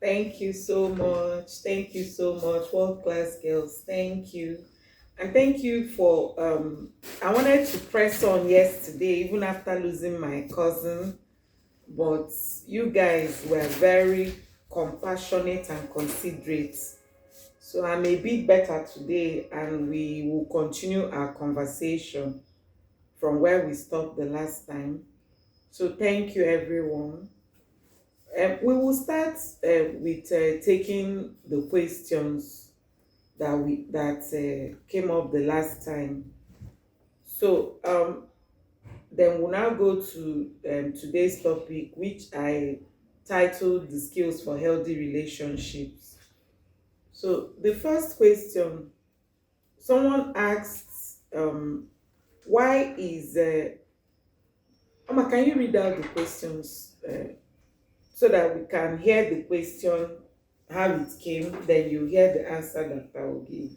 Thank you so much. Thank you so much, world class girls. Thank you. And thank you for I wanted to press on yesterday, even after losing my cousin, but you guys were very compassionate and considerate. So I'm a bit better today, and we will continue our conversation from where we stopped the last time. So thank you, everyone. We will start with taking the questions that came up the last time. So then we'll now go to today's topic, which I titled "The Skills for Healthy Relationships." So the first question, someone asks, "Why is Amma? Can you read out the questions so that we can hear the question, how it came, then you hear the answer that I will give."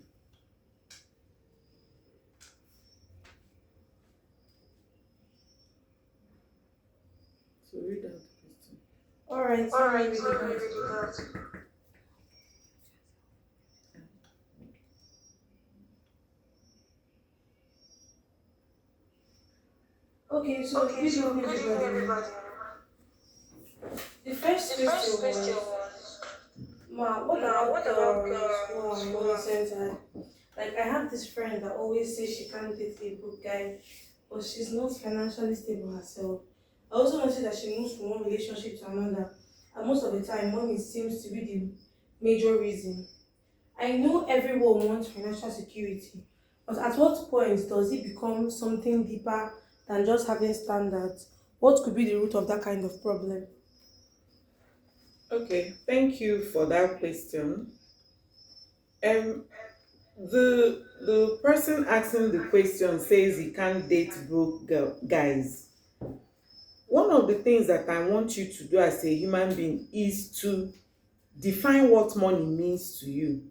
So read out the question. All right, All let me right, read it let me out. read it out. Okay, so Okay, good so evening, good evening, everybody. everybody. The first The question first question was, was, Ma, what Ma, about what about girls who are girls who money are... centered? Like, I have this friend that always says she can't date a broke guy, but she's not financially stable herself. I also noticed that she moves from one relationship to another, and most of the time, money seems to be the major reason. I know everyone wants financial security, but at what point does it become something deeper than just having standards? What could be the root of that kind of problem? Okay, thank you for that question. Um, the person asking the question says he can't date guys. One of the things that I want you to do as a human being is to define what money means to you.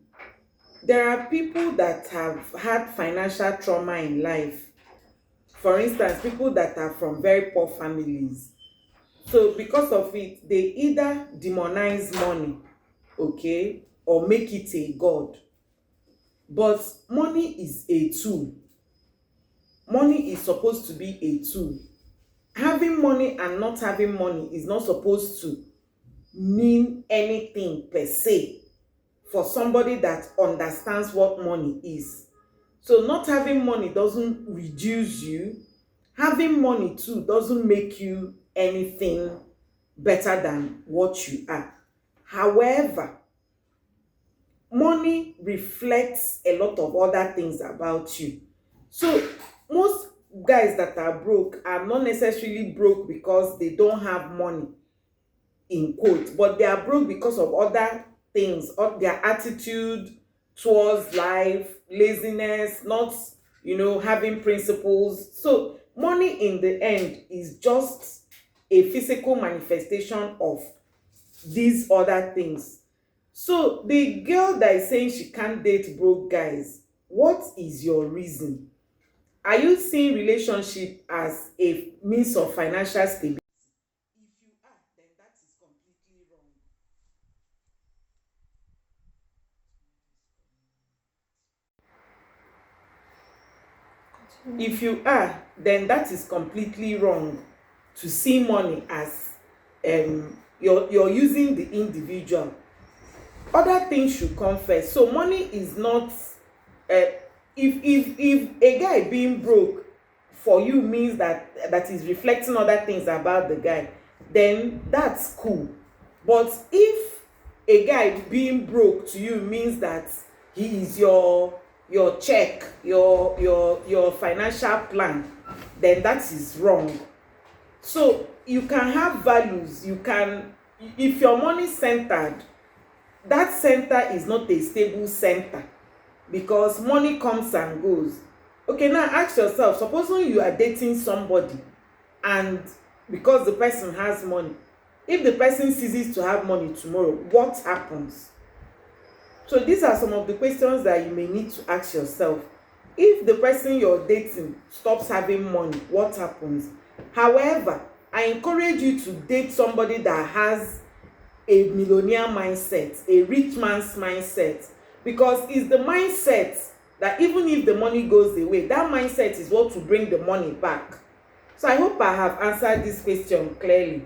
There are people that have had financial trauma in life. For instance, people that are from very poor families. So because of it, they either demonize money, okay, or make it a god. But money is a tool. Money is supposed to be a tool. Having money and not having money is not supposed to mean anything per se for somebody that understands what money is. So not having money doesn't reduce you. Having money too doesn't make you anything better than what you are. However, money reflects a lot of other things about you. So most guys that are broke are not necessarily broke because they don't have money, in quote, but they are broke because of other things, of their attitude towards life, laziness, not, having principles. So money in the end is just a physical manifestation of these other things. So the girl that is saying she can't date broke guys, what is your reason? Are you seeing relationship as a means of financial stability? If you are, then that is completely wrong. If you are, then that is completely wrong, to see money as you're using the individual. Other things should come first. So money is not uh, if a guy being broke for you means that is reflecting other things about the guy, then that's cool. But if a guy being broke to you means that he is your check, your financial plan, then that is wrong. So you can have values, you can, if your money centered, that center is not a stable center, because money comes and goes. Okay, now ask yourself, supposing you are dating somebody, and because the person has money, if the person ceases to have money tomorrow, what happens? So these are some of the questions that you may need to ask yourself. If the person you're dating stops having money, what happens? However, I encourage you to date somebody that has a millionaire mindset, a rich man's mindset, because it's the mindset that even if the money goes away, that mindset is what will bring the money back. So I hope I have answered this question clearly.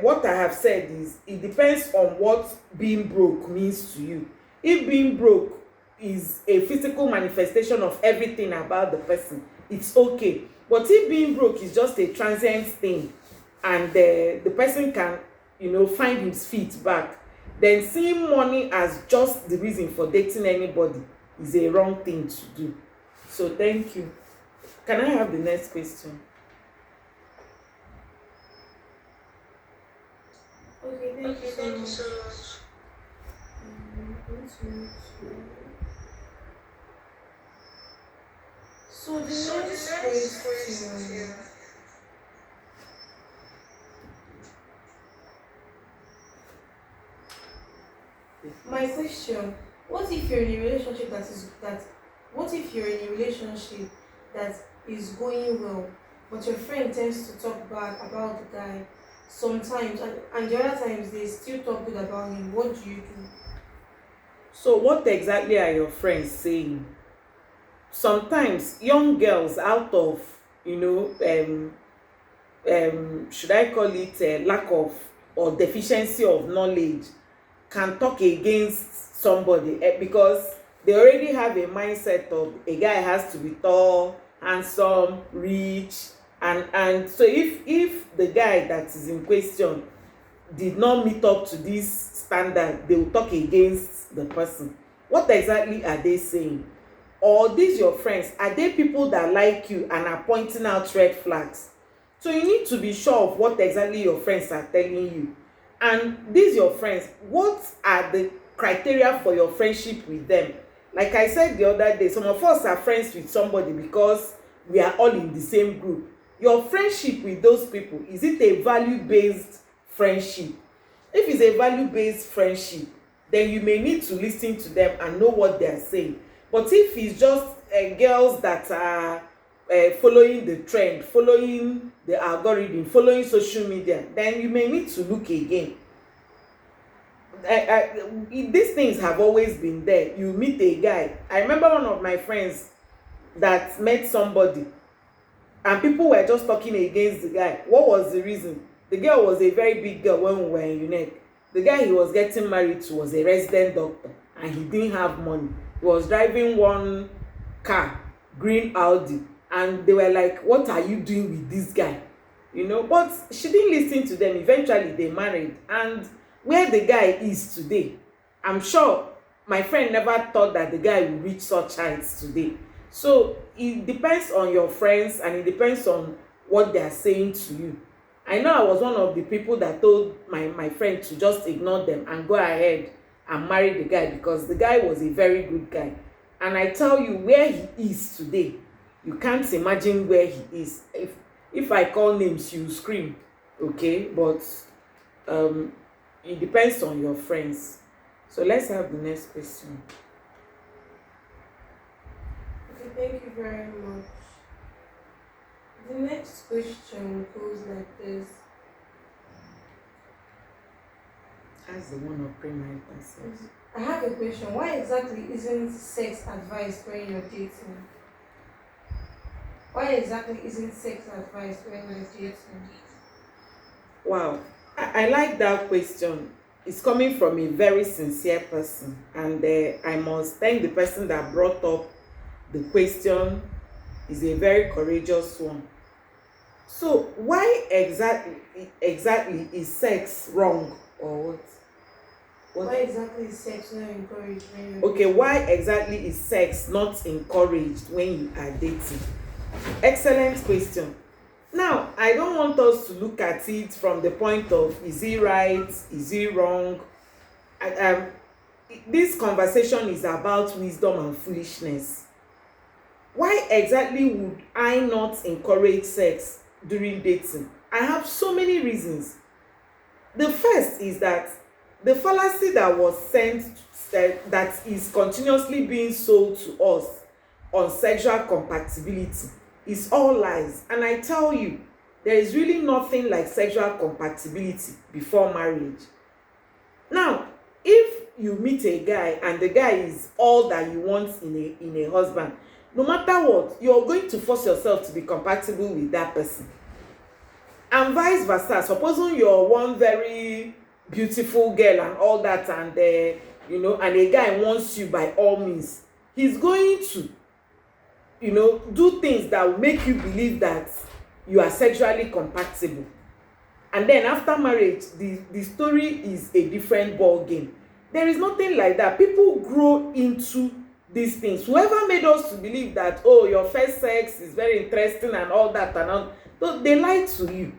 What I have said is it depends on what being broke means to you. If being broke is a physical manifestation of everything about the person, it's okay. But if being broke is just a transient thing, and the person can, find his feet back, then seeing money as just the reason for dating anybody is a wrong thing to do. So thank you. Can I have the next question? Okay, thank you so much. Going So the next question. My question: What if you're in a relationship that is that? What if you're in a relationship that is going well, but your friend tends to talk bad about the guy sometimes, and the other times they still talk good about him? What do you do? So what exactly are your friends saying? Sometimes young girls, out of, should I call it lack of or deficiency of knowledge, can talk against somebody, because they already have a mindset of a guy has to be tall, handsome, rich, and so if the guy that is in question did not meet up to this standard, they will talk against the person. What exactly are they saying? Or these your friends, are they people that like you and are pointing out red flags? So you need to be sure of what exactly your friends are telling you. And these your friends, what are the criteria for your friendship with them? Like I said the other day, some of us are friends with somebody because we are all in the same group. Your friendship with those people, is it a value based friendship? If it's a value based friendship, then you may need to listen to them and know what they are saying. But if it's just girls that are following the trend, following the algorithm, following social media, then you may need to look again. These things have always been there. You meet a guy. I remember one of my friends that met somebody, and people were just talking against the guy. What was the reason? The girl was a very big girl when we were in UNEC. The guy he was getting married to was a resident doctor, and he didn't have money. He was driving one car, green Audi, and they were like, what are you doing with this guy? But she didn't listen to them. Eventually they married, and where the guy is today, I'm sure my friend never thought that the guy would reach such heights today. So it depends on your friends, and it depends on what they are saying to you. I know I was one of the people that told my friend to just ignore them and go ahead and marry the guy, because the guy was a very good guy. And I tell you, where he is today, you can't imagine where he is. If I call names, you scream. Okay, but um it depends on your friends. So let's have the next question. Okay, thank you very much. The next question goes like this. That's the one of premarital sex. I have a question. Why exactly isn't sex advised when you're dating? Why exactly isn't sex advised when you're dating? Wow, I like that question. It's coming from a very sincere person, and I must thank the person that brought up the question. Is a very courageous one. So why exactly is sex wrong, or what? Why exactly is sex not encouraged when you're Okay, dating? why exactly is sex not encouraged when you are dating? Excellent question. Now, I don't want us to look at it from the point of, is he right, is he wrong? I, um, this conversation is about wisdom and foolishness. Why exactly would I not encourage sex during dating? I have so many reasons. The first is that the fallacy that was sent, that is continuously being sold to us on sexual compatibility, is all lies. And I tell you, there is really nothing like sexual compatibility before marriage. Now, if you meet a guy and the guy is all that you want in a husband, no matter what, you're going to force yourself to be compatible with that person. And vice versa. Supposing you're one very beautiful girl and all that, and and a guy wants you by all means, he's going to do things that will make you believe that you are sexually compatible. And then after marriage, the story is a different ball game. There is nothing like that. People grow into these things. Whoever made us to believe that, oh, your first sex is very interesting and all that and all, so they lie to you.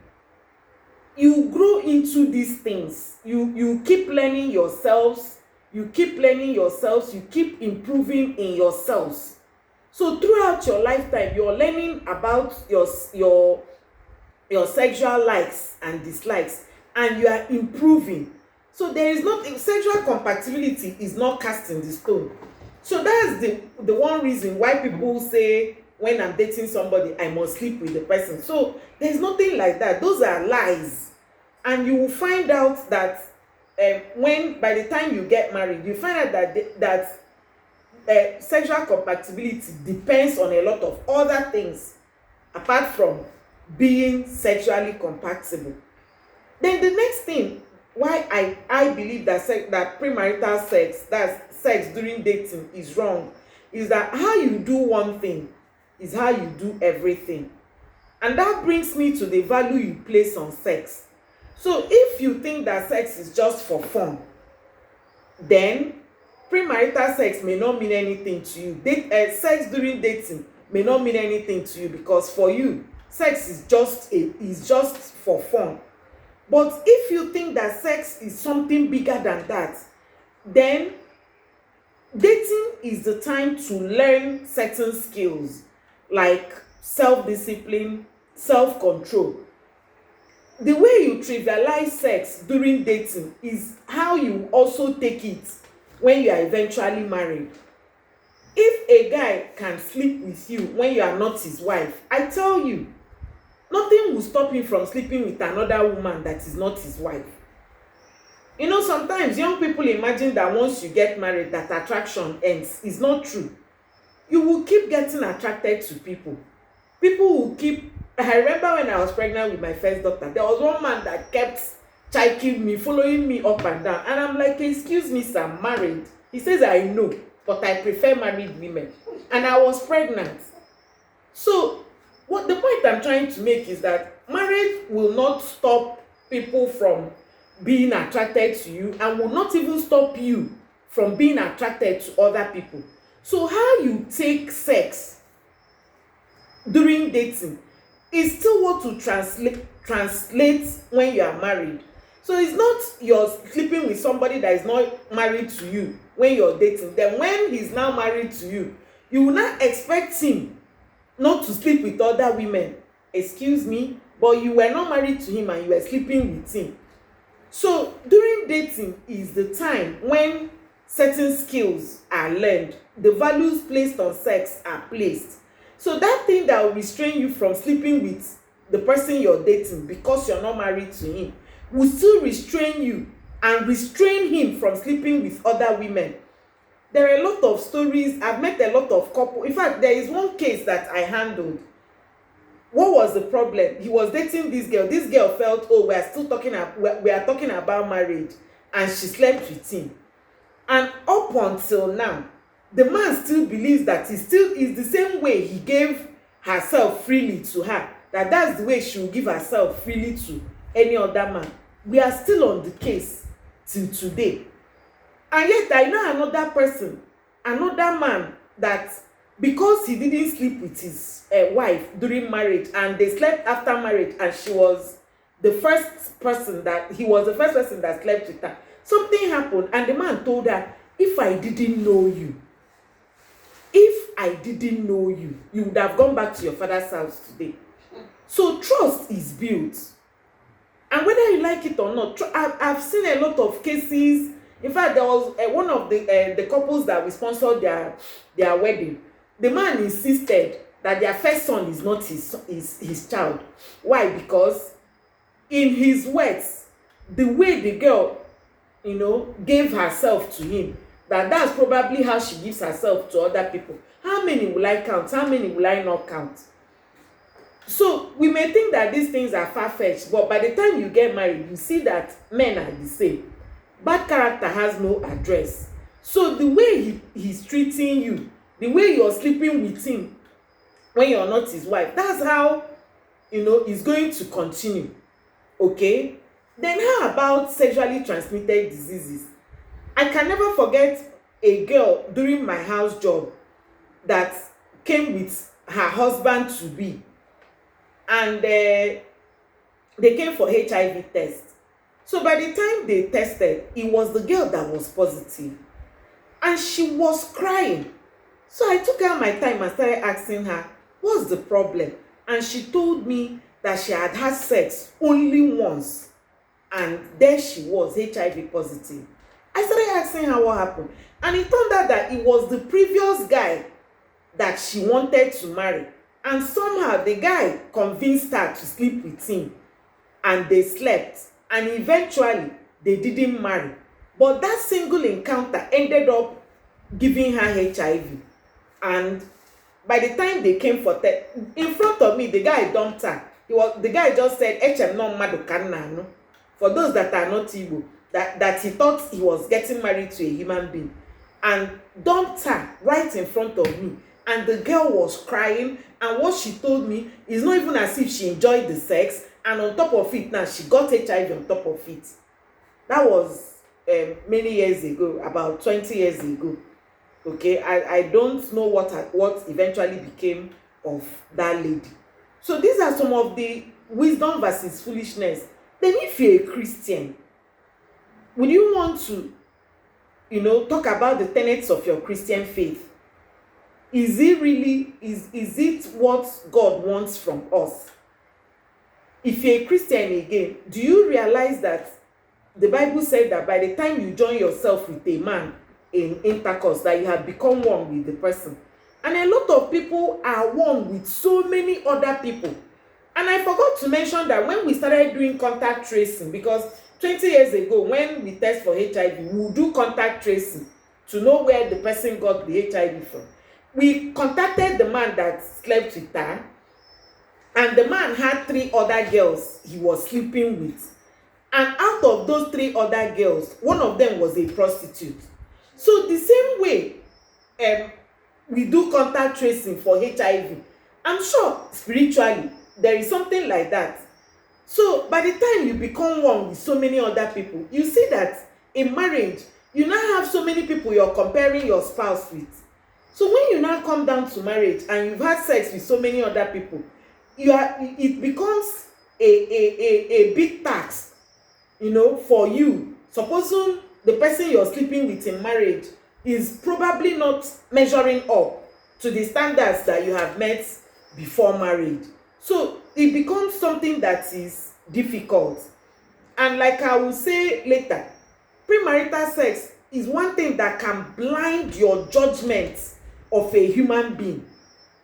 You grow into these things. You keep learning yourselves. You keep learning yourselves. You keep improving in yourselves. So throughout your lifetime, you're learning about your sexual likes and dislikes, and you are improving. So there is nothing, sexual compatibility is not cast in the stone. So that's the one reason why people say, when I'm dating somebody, I must sleep with the person. So there's nothing like that. Those are lies. And you will find out that when by the time you get married, you find out that sexual compatibility depends on a lot of other things apart from being sexually compatible. Then the next thing why I believe that premarital sex, that's sex during dating, is wrong, is that how you do one thing is how you do everything. And that brings me to the value you place on sex. So if you think that sex is just for fun, then premarital sex may not mean anything to you. Sex during dating may not mean anything to you, because for you, sex is just for fun. But if you think that sex is something bigger than that, then dating is the time to learn certain skills like self-discipline, self-control. The way you trivialize sex during dating is how you also take it when you are eventually married. If a guy can sleep with you when you are not his wife, I tell you, nothing will stop him from sleeping with another woman that is not his wife. Sometimes young people imagine that once you get married that attraction ends. It's not true. You will keep getting attracted to people. People will keep. I remember when I was pregnant with my first daughter, there was one man that kept chiking me, following me up and down, and I'm like, excuse me sir, I'm married. He says, I know, but I prefer married women, and I was pregnant. So what the point I'm trying to make is that marriage will not stop people from being attracted to you, and will not even stop you from being attracted to other people. So how you take sex during dating is still what to translate when you are married. So it's not you're sleeping with somebody that is not married to you when you're dating. Then when he's now married to you, you will not expect him not to sleep with other women. Excuse me, but you were not married to him and you were sleeping with him. So during dating is the time when certain skills are learned, the values placed on sex are placed. So that thing that will restrain you from sleeping with the person you're dating because you're not married to him will still restrain you and restrain him from sleeping with other women. There are a lot of stories. I've met a lot of couples. In fact, there is one case that I handled. What was the problem? He was dating this girl. This girl felt, oh, we are talking about marriage, and she slept with him. And up until now, the man still believes that he still is the same way he gave herself freely to her, that's the way she will give herself freely to any other man. We are still on the case till today. And yet I know another person, another man, that because he didn't sleep with his wife during marriage, and they slept after marriage, and he was the first person that slept with her, something happened, and the man told her, if I didn't know you, you would have gone back to your father's house today. So trust is built, and whether you like it or not, I've seen a lot of cases. In fact, there was one of the couples that we sponsored their wedding. The man insisted that their first son is not his child. Why? Because in his words, the way the girl, gave herself to him, that's probably how she gives herself to other people. How many will I count? How many will I not count? So we may think that these things are far-fetched, but by the time you get married, you see that men are the same. Bad character has no address. So the way he's treating you, the way you're sleeping with him when you're not his wife, that's how it's going to continue. Okay? Then how about sexually transmitted diseases? I can never forget a girl during my house job that came with her husband to be, and they came for HIV test. So by the time they tested, it was the girl that was positive, and she was crying. So I took her my time and started asking her, what's the problem? And she told me that she had had sex only once, and there she was, HIV positive. I started asking her what happened, and it turned out that it was the previous guy that she wanted to marry, and somehow the guy convinced her to sleep with him, and they slept, and eventually they didn't marry. But that single encounter ended up giving her HIV, and by the time they came for test, in front of me, the guy dumped her. The guy just said, "Echem no mmadụ ka nna anụ." For those that are not Igbo, that he thought he was getting married to a human being, and dumped her right in front of me. And the girl was crying, and what she told me is not even as if she enjoyed the sex, and on top of it now she got HIV on top of it. That was many years ago, about 20 years ago. Okay, I don't know what eventually became of that lady. So these are some of the wisdom versus foolishness. Then if you're a Christian, would you want to talk about the tenets of your Christian faith? Is it what God wants from us? If you're a Christian again, do you realize that the Bible said that by the time you join yourself with a man in intercourse, that you have become one with the person? And a lot of people are one with so many other people. And I forgot to mention that when we started doing contact tracing, because 20 years ago when we test for HIV, we would do contact tracing to know where the person got the HIV from. We contacted the man that slept with her, and the man had 3 other girls he was sleeping with. And out of those 3 other girls, one of them was a prostitute. So the same way we do contact tracing for HIV, I'm sure spiritually there is something like that. So by the time you become one with so many other people, you see that in marriage, you now have so many people you're comparing your spouse with. So when you now come down to marriage and you've had sex with so many other people, it becomes a big tax, for you. Supposing the person you're sleeping with in marriage is probably not measuring up to the standards that you have met before marriage. So it becomes something that is difficult. And like I will say later, premarital sex is one thing that can blind your judgment of a human being.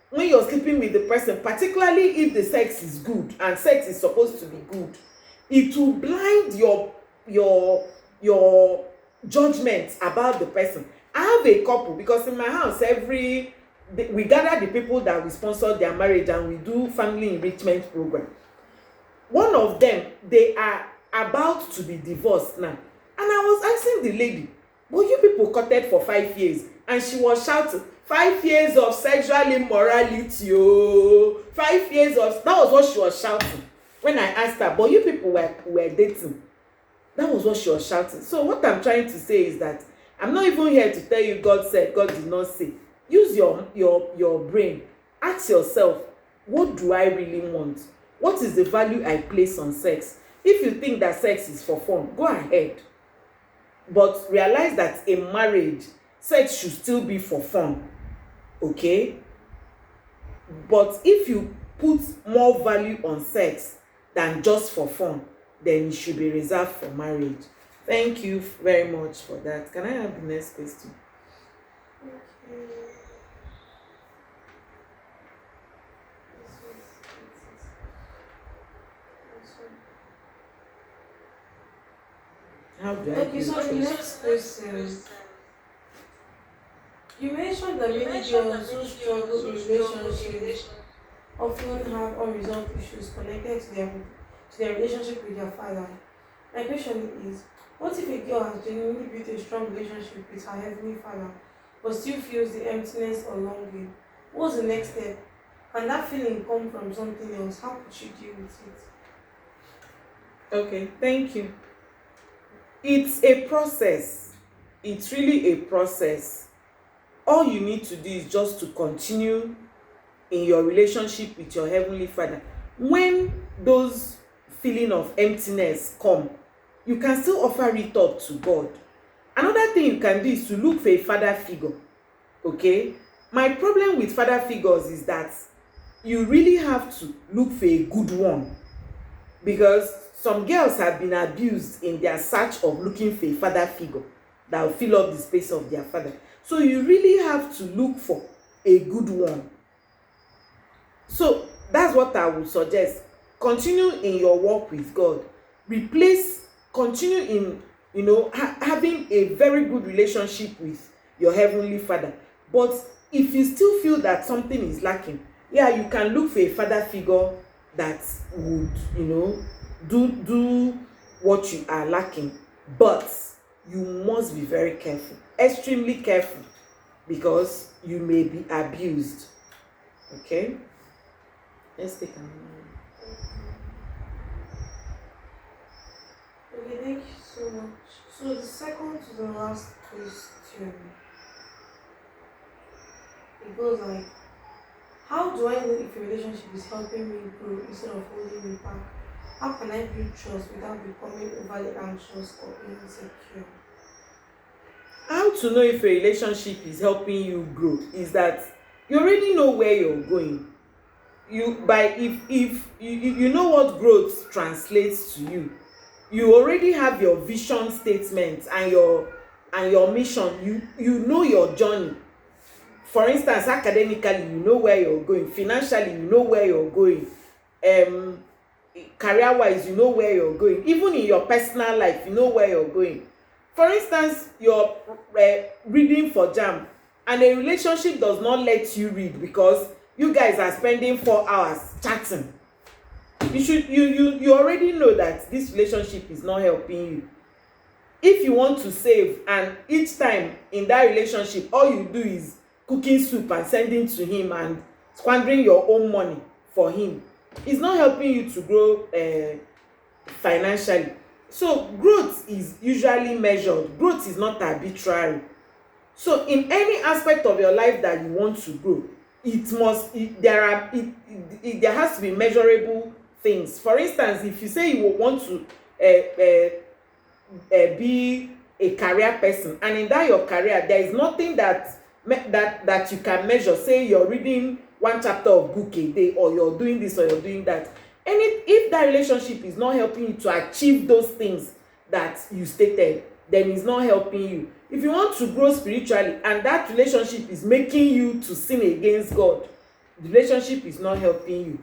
When you're sleeping with the person, particularly if the sex is good, and sex is supposed to be good, it will blind your judgment about the person. I have a couple, because in my house we gather the people that we sponsor their marriage, and we do family enrichment program. One of them, they are about to be divorced now, and I was asking the lady, well, you people courted for 5 years, and she was shouting, 5 years of sexual immorality, oh, 5 years of, that was what she was shouting when I asked her, but you people were dating. That was what she was shouting. So what I'm trying to say is that I'm not even here to tell you God said, God did not say. Use your brain. Ask yourself, what do I really want? What is the value I place on sex? If you think that sex is for fun, go ahead. But realize that in marriage, sex should still be for fun. Okay? But if you put more value on sex than just for fun, then it should be reserved for marriage. Thank you very much for that. Can I have the next question? Okay. How do I Okay, build so the trust? next question. You mentioned that many girls who struggle in relationships often have unresolved issues connected to their relationship with their father. My question is, what if a girl has genuinely built a strong relationship with her heavenly father, but still feels the emptiness or longing? What's the next step? Can that feeling come from something else? How could she deal with it? Okay, thank you. It's a process. It's really a process. All you need to do is just to continue in your relationship with your heavenly father. When those feeling of emptiness come, you can still offer it up to God. Another thing you can do is to look for a father figure. Okay, my problem with father figures is that you really have to look for a good one, because some girls have been abused in their search of looking for a father figure that will fill up the space of their father. So you really have to look for a good one. So that's what I would suggest. Continue in your walk with God. Continue in, having a very good relationship with your heavenly father. But if you still feel that something is lacking, yeah, you can look for a father figure that would, do what you are lacking. But you must be very careful, extremely careful, because you may be abused. Okay. Let's take another one. Okay, thank you so much. So the second to the last question, it goes like, how do I know if a relationship is helping me grow instead of holding me back? How can I build trust without becoming overly anxious or insecure? How to know if a relationship is helping you grow is that you already know where you're going. If you know what growth translates to you, you already have your vision statement and your mission. You know your journey. For instance, academically, you know where you're going. Financially, you know where you're going. um Career wise, you know where you're going. Even in your personal life, you know where you're going. For instance, you're reading for jam, and a relationship does not let you read because you guys are spending 4 hours chatting. You already know that this relationship is not helping you. If you want to save, and each time in that relationship all you do is cooking soup and sending to him and squandering your own money for him, it's not helping you to grow financially. So growth is usually measured. Growth is not arbitrary. So in any aspect of your life that you want to grow, there has to be measurable things. For instance, if you say you want to be a career person, and in that your career there is nothing that you can measure, say you're reading one chapter of book a day, or you're doing this or you're doing that, and if that relationship is not helping you to achieve those things that you stated, then it's not helping you. If you want to grow spiritually and that relationship is making you to sin against God, the relationship is not helping you.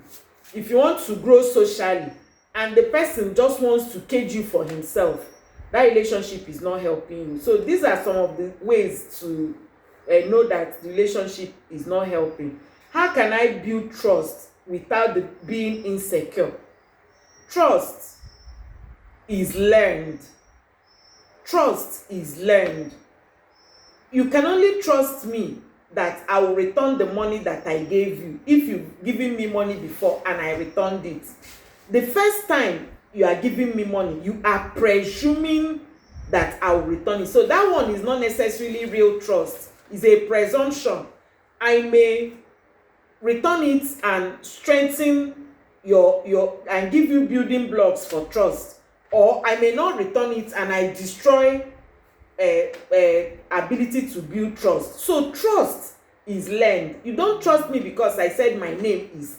If you want to grow socially and the person just wants to cage you for himself, that relationship is not helping you. So these are some of the ways to know that the relationship is not helping. How can I build trust without being insecure? Trust is learned. Trust is learned. You can only trust me that I will return the money that I gave you if you've given me money before and I returned it. The first time you are giving me money, you are presuming that I will return it. So that one is not necessarily real trust. It's a presumption. I may return it and strengthen your and give you building blocks for trust, or I may not return it and I destroy ability to build trust. So trust is learned. You don't trust me because I said my name is.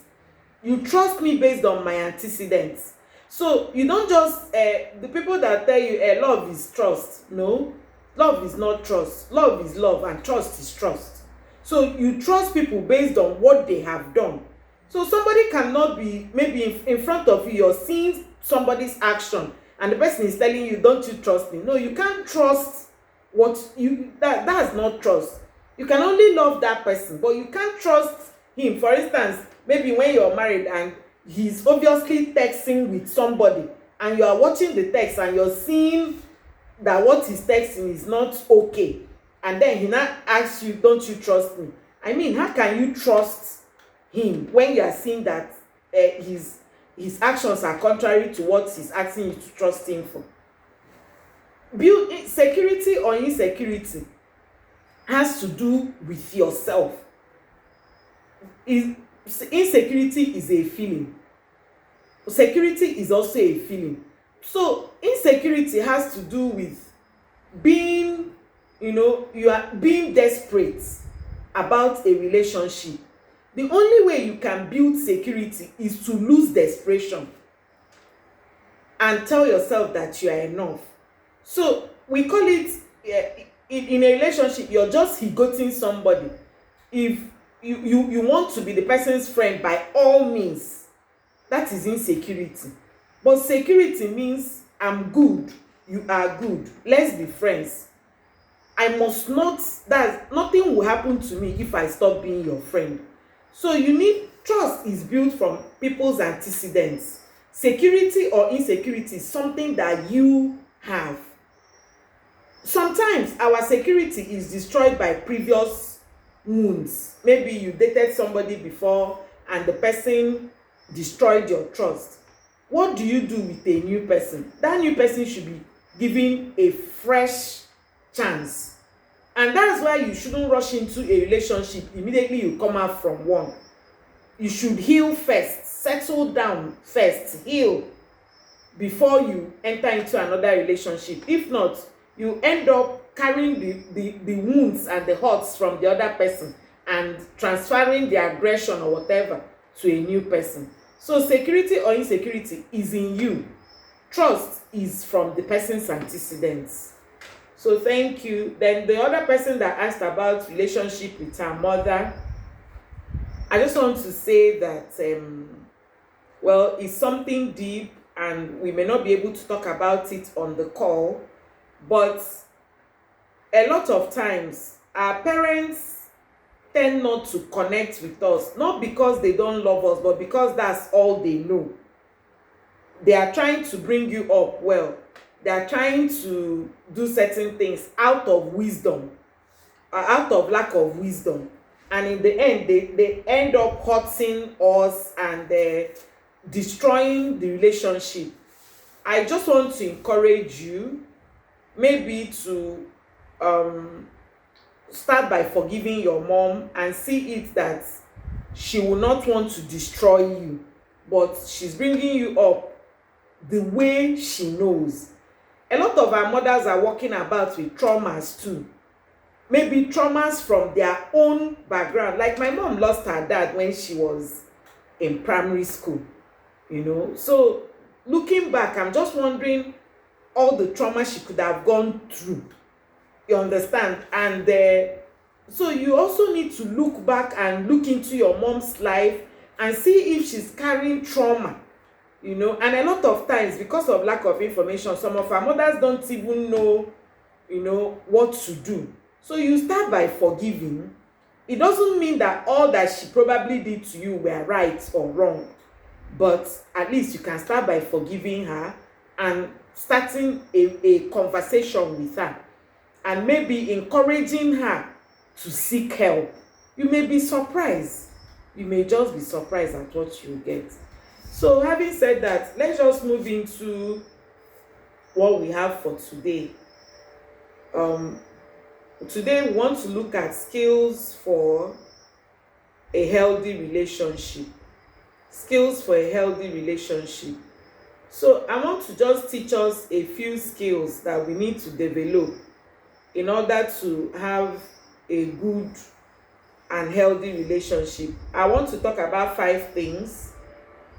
You trust me based on my antecedents. So you don't just the people that tell you love is trust. No, love is not trust. Love is love and trust is trust. So you trust people based on what they have done. So somebody cannot be maybe in front of you, you're seeing somebody's action and the person is telling you, don't you trust me? No, you can't trust what you, that's not trust. You can only love that person, but you can't trust him. For instance, maybe when you're married and he's obviously texting with somebody, and you are watching the text and you're seeing that what he's texting is not okay, and then he now asks you, don't you trust me? I mean, how can you trust him when you are seeing that his actions are contrary to what he's asking you to trust him for? Build security or insecurity has to do with yourself. Insecurity is a feeling. Security is also a feeling. So insecurity has to do with being, you are being desperate about a relationship. The only way you can build security is to lose desperation and tell yourself that you are enough. So we call it, in a relationship, you're just hegoting somebody. If you want to be the person's friend by all means, that is insecurity. But security means, I'm good, you are good, let's be friends. I must not, that nothing will happen to me if I stop being your friend. So you need, trust is built from people's antecedents. Security or insecurity is something that you have. Sometimes our security is destroyed by previous wounds. Maybe you dated somebody before and the person destroyed your trust. What do you do with a new person? That new person should be given a fresh chance. And that's why you shouldn't rush into a relationship immediately you come out from one. You should heal first, settle down first, heal before you enter into another relationship. If not, you end up carrying the wounds and the hurts from the other person and transferring the aggression or whatever to a new person. So security or insecurity is in you. Trust is from the person's antecedents. So thank you. Then the other person that asked about relationship with her mother, I just want to say that, well, it's something deep and we may not be able to talk about it on the call, but a lot of times our parents tend not to connect with us, not because they don't love us, but because that's all they know. They are trying to bring you up well. They are trying to do certain things out of wisdom, out of lack of wisdom. And in the end, they end up hurting us and destroying the relationship. I just want to encourage you maybe to start by forgiving your mom and see it that she will not want to destroy you, but she's bringing you up the way she knows. A lot of our mothers are walking about with traumas too. Maybe traumas from their own background. Like my mom lost her dad when she was in primary school, So looking back, I'm just wondering all the trauma she could have gone through. You understand? And so you also need to look back and look into your mom's life and see if she's carrying trauma. And a lot of times, because of lack of information, some of our mothers don't even know, what to do. So you start by forgiving. It doesn't mean that all that she probably did to you were right or wrong, but at least you can start by forgiving her and starting a conversation with her and maybe encouraging her to seek help. You may be surprised. You may just be surprised at what you get. So having said that, let's just move into what we have for today. Today we want to look at skills for a healthy relationship. Skills for a healthy relationship. So I want to just teach us a few skills that we need to develop in order to have a good and healthy relationship. I want to talk about 5 things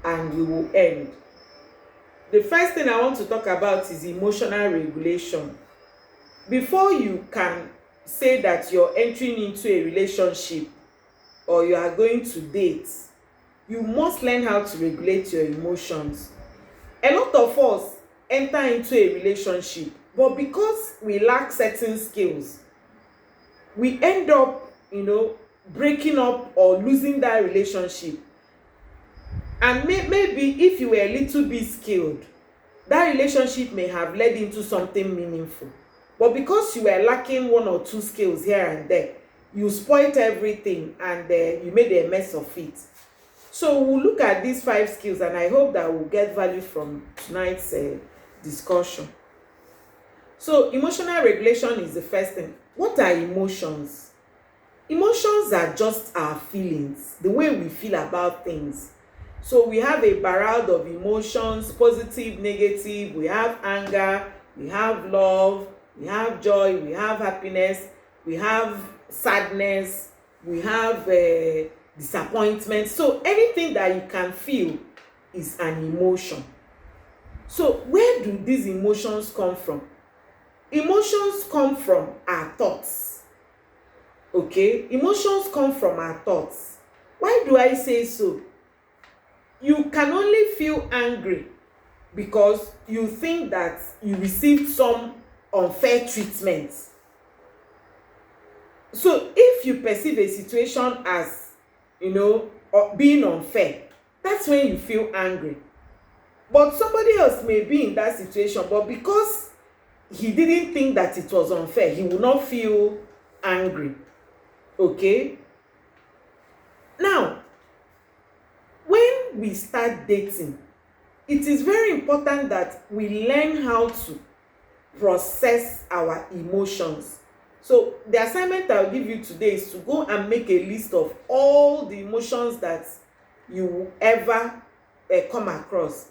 and we will end. The first thing I want to talk about is emotional regulation. Before you can say that you're entering into a relationship or you are going to date, you must learn how to regulate your emotions. A lot of us enter into a relationship, but because we lack certain skills, we end up, breaking up or losing that relationship. And maybe if you were a little bit skilled, that relationship may have led into something meaningful. But because you were lacking one or two skills here and there, you spoiled everything, and you made a mess of it. So we'll look at these 5 skills, and I hope that we'll get value from tonight's discussion. So emotional regulation is the first thing. What are emotions? Emotions are just our feelings, the way we feel about things. So we have a barrage of emotions, positive, negative. We have anger, we have love, we have joy, we have happiness, we have sadness, we have disappointment. So anything that you can feel is an emotion. So where do these emotions come from? Emotions come from our thoughts. Okay, emotions come from our thoughts. Why do I say so? You can only feel angry because you think that you received some unfair treatment. So if you perceive a situation as, being unfair, that's when you feel angry. But somebody else may be in that situation, but because he didn't think that it was unfair, he will not feel angry. Okay? Now, when we start dating, it is very important that we learn how to process our emotions. So the assignment I'll give you today is to go and make a list of all the emotions that you will ever come across.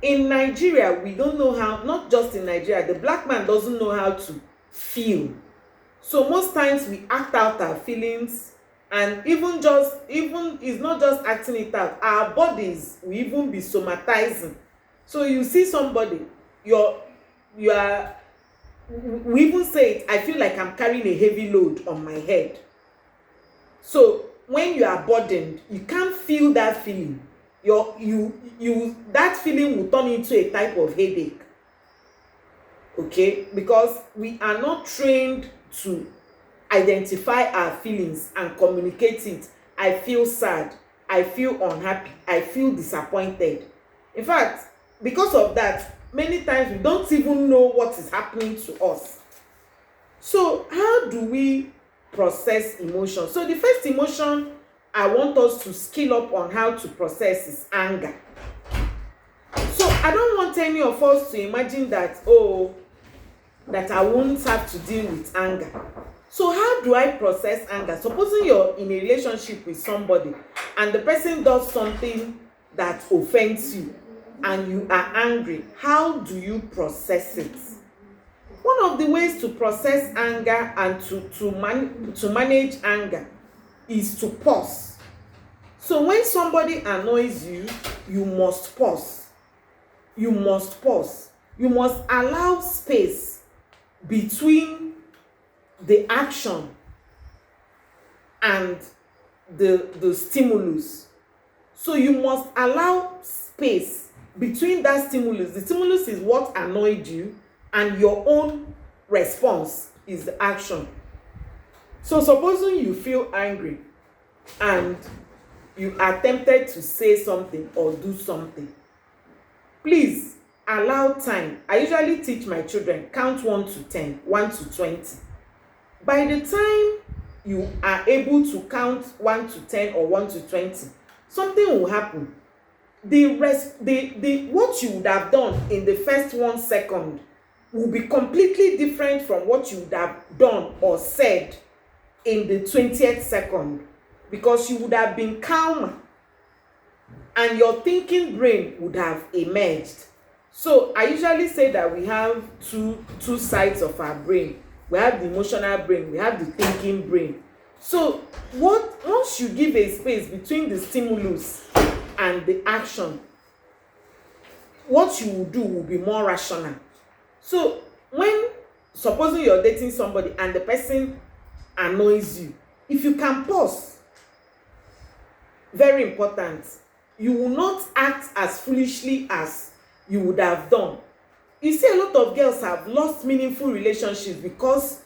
In Nigeria, we don't know how, not just in Nigeria, the black man doesn't know how to feel. So most times we act out our feelings, and even it's not just acting it out, our bodies will even be somatizing. So you see somebody, you are, we even say it, I feel like I'm carrying a heavy load on my head. So when you are burdened, you can't feel that feeling. That feeling will turn into a type of headache. Okay, because we are not trained to identify our feelings and communicate it. I feel sad, I feel unhappy, I feel disappointed. In fact, because of that, many times we don't even know what is happening to us. So how do we process emotions? So the first emotion I want us to skill up on how to process is anger. So I don't want any of us to imagine that, that I won't have to deal with anger. So how do I process anger? Supposing you're in a relationship with somebody and the person does something that offends you and you are angry, how do you process it? One of the ways to process anger and to manage anger is to pause. So when somebody annoys you, you must pause. You must pause. You must allow space between the action and the stimulus. So you must allow space between that stimulus. The stimulus is what annoyed you, and your own response is the action. So supposing you feel angry and you are tempted to say something or do something, please allow time. I usually teach my children, count 1 to 10, 1 to 20. By the time you are able to count 1 to 10 or 1 to 20, something will happen. What you would have done in the first 1 second will be completely different from what you would have done or said in the 20th second, because you would have been calmer and your thinking brain would have emerged. So I usually say that we have two sides of our brain. We have the emotional brain, we have the thinking brain. So once you give a space between the stimulus and the action, what you will do will be more rational. So supposing you're dating somebody and the person annoys you, if you can pause, very important, you will not act as foolishly as you would have done You see, a lot of girls have lost meaningful relationships because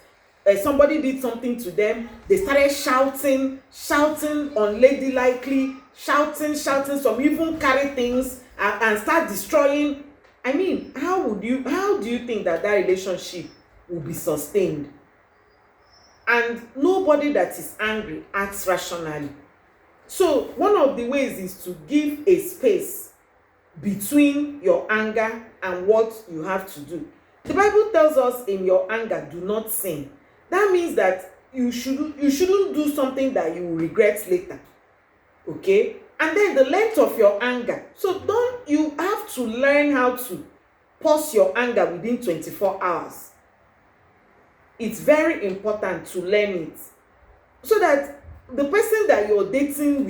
somebody did something to them. They started shouting, shouting unladylike, shouting, shouting. Some even carry things and start destroying. I mean, how do you think that relationship will be sustained? And nobody that is angry acts rationally. So one of the ways is to give a space between your anger and what you have to do. The Bible tells us, in your anger, do not sin. That means that you shouldn't do something that you will regret later. Okay? And then the length of your anger. So you have to learn how to pause your anger within 24 hours. It's very important to learn it, so that the person that you're dating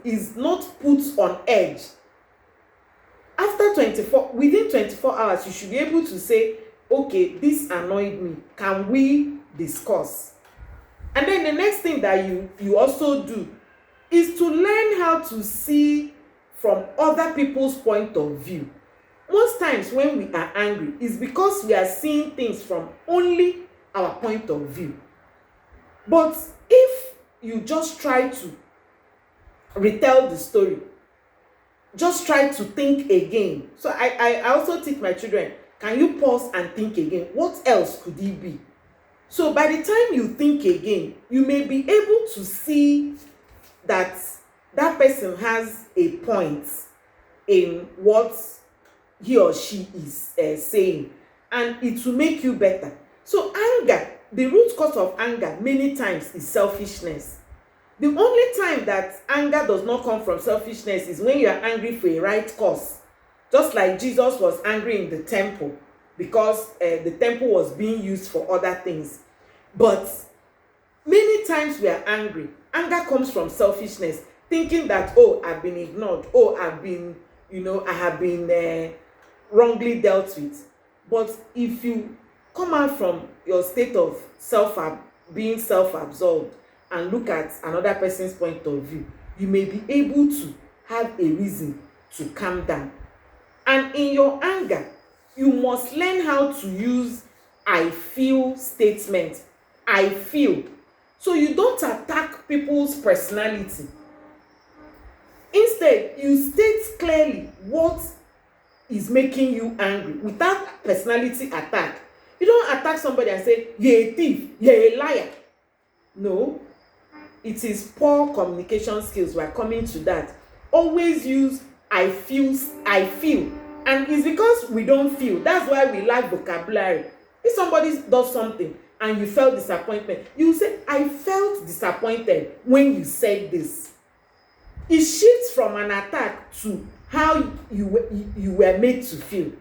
is not put on edge. Within 24 hours, you should be able to say, okay, this annoyed me, can we discuss? And then the next thing that you also do is to learn how to see from other people's point of view. Most times when we are angry, it's because we are seeing things from only our point of view. But if you just try to retell the story, just try to think again. So I also teach my children, can you pause and think again? What else could it be? So by the time you think again, you may be able to see that person has a point in what he or she is saying, and it will make you better. So anger, the root cause of anger many times is selfishness. The only time that anger does not come from selfishness is when you are angry for a right cause. Just like Jesus was angry in the temple because the temple was being used for other things. But many times we are angry. Anger comes from selfishness, thinking that, oh, I've been ignored. Oh, I have been wrongly dealt with. But if you come out from your state of being self-absorbed and look at another person's point of view, you may be able to have a reason to calm down. And in your anger, you must learn how to use I feel statements. I feel. So you don't attack people's personality. Instead, you state clearly what is making you angry without personality attack. You don't attack somebody and say, you're a thief, you're a liar. No, it is poor communication skills. We're coming to that. Always use I feel. And it's because we don't feel. That's why we lack vocabulary. If somebody does something and you felt disappointment, you say, I felt disappointed when you said this. It shifts from an attack to how you were made to feel.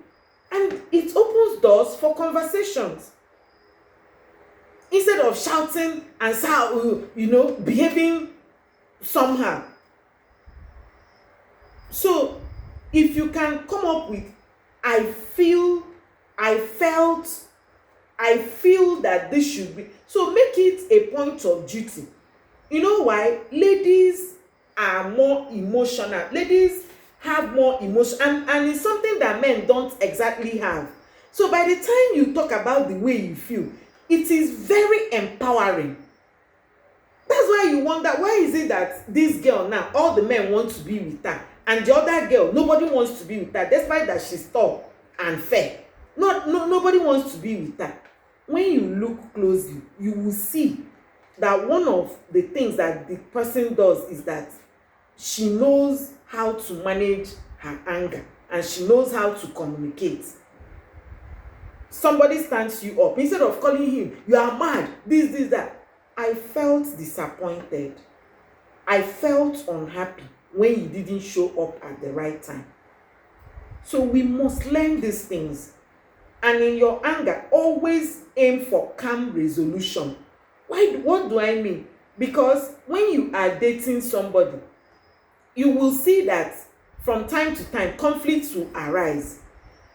And it opens doors for conversations. Instead of shouting and behaving somehow. So if you can come up with I feel that this should be, so make it a point of duty. You know why? Ladies are more emotional. Ladies have more emotion, and it's something that men don't exactly have. So by the time you talk about the way you feel, it is very empowering. That's why you wonder, why is it that this girl now, all the men want to be with her, and the other girl, nobody wants to be with her, despite that she's tall and fair. Nobody wants to be with her. When you look closely, you will see that one of the things that the person does is that she knows how to manage her anger, and she knows how to communicate. Somebody stands you up, instead of calling him, you are mad, this, that. I felt disappointed. I felt unhappy when you didn't show up at the right time. So we must learn these things. And in your anger, always aim for calm resolution. What do I mean? Because when you are dating somebody, you will see that from time to time, conflicts will arise.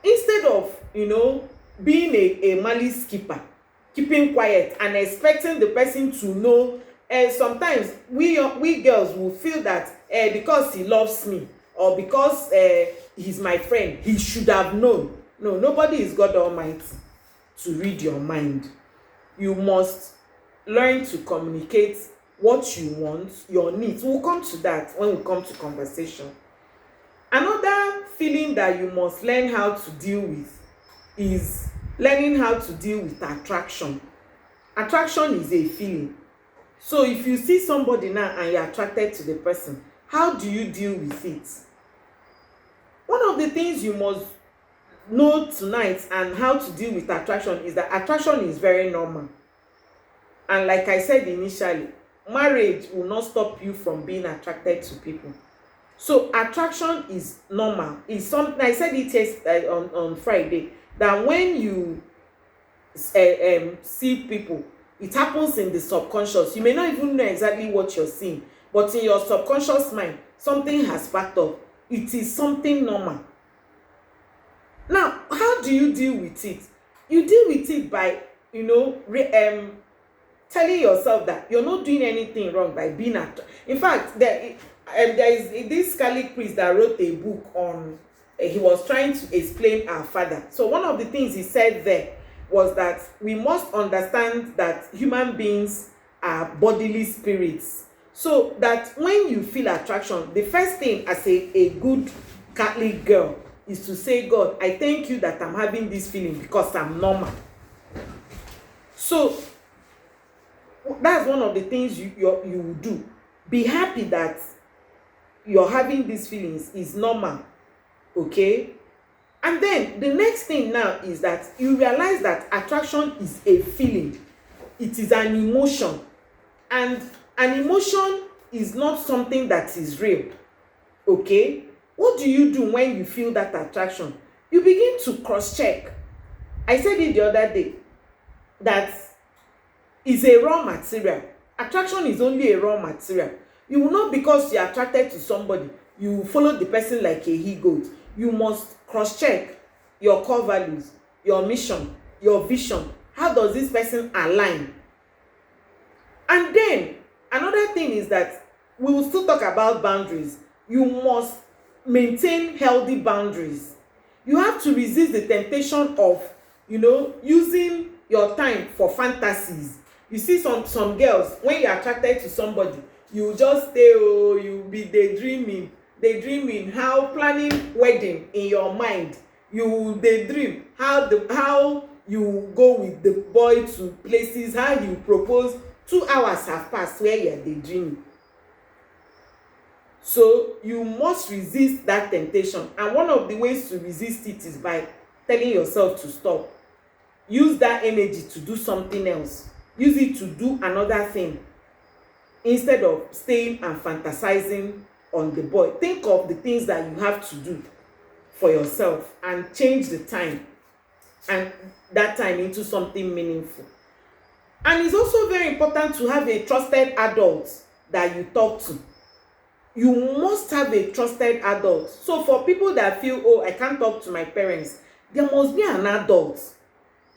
Instead of, being a malice keeper, keeping quiet and expecting the person to know, sometimes we girls will feel that because he loves me, or because he's my friend, he should have known. No, nobody is God Almighty to read your mind. You must learn to communicate what you want, your needs. We'll come to that when we come to conversation. Another feeling that you must learn how to deal with is learning how to deal with attraction. Attraction is a feeling. So if you see somebody now and you're attracted to the person, how do you deal with it? One of the things you must know tonight and how to deal with attraction is that attraction is very normal. And like I said initially, marriage will not stop you from being attracted to people. So attraction is normal. It's something I said it yesterday on Friday, that when you see people, it happens in the subconscious. You may not even know exactly what you're seeing, but in your subconscious mind, something has sparked up. It is something normal. Now, how do you deal with it? You deal with it by, telling yourself that you're not doing anything wrong by being in fact, there is this Catholic priest that wrote a book on, he was trying to explain our Father. So one of the things he said there was that we must understand that human beings are bodily spirits. So that when you feel attraction, the first thing as a good Catholic girl is to say, God, I thank you that I'm having this feeling because I'm normal. So that's one of the things you will do. Be happy that you're having these feelings is normal. Okay? And then the next thing now is that you realize that attraction is a feeling. It is an emotion. And an emotion is not something that is real. Okay? What do you do when you feel that attraction? You begin to cross-check. I said it the other day that is a raw material. Attraction is only a raw material. You will not, because you're attracted to somebody, you follow the person like a he-goat. You must cross-check your core values, your mission, your vision. How does this person align? And then another thing is that we will still talk about boundaries. You must maintain healthy boundaries. You have to resist the temptation of, using your time for fantasies. You see some girls, when you're attracted to somebody, you just stay, you be daydreaming how planning wedding in your mind. You daydream how you go with the boy to places, how you propose. 2 hours have passed where you're daydreaming. So you must resist that temptation, and one of the ways to resist it is by telling yourself to stop. Use that energy to do something else. Use it to do another thing instead of staying and fantasizing on the boy. Think of the things that you have to do for yourself and change the time and that time into something meaningful. And it's also very important to have a trusted adult that you talk to. You must have a trusted adult. So for people that feel, I can't talk to my parents, there must be an adult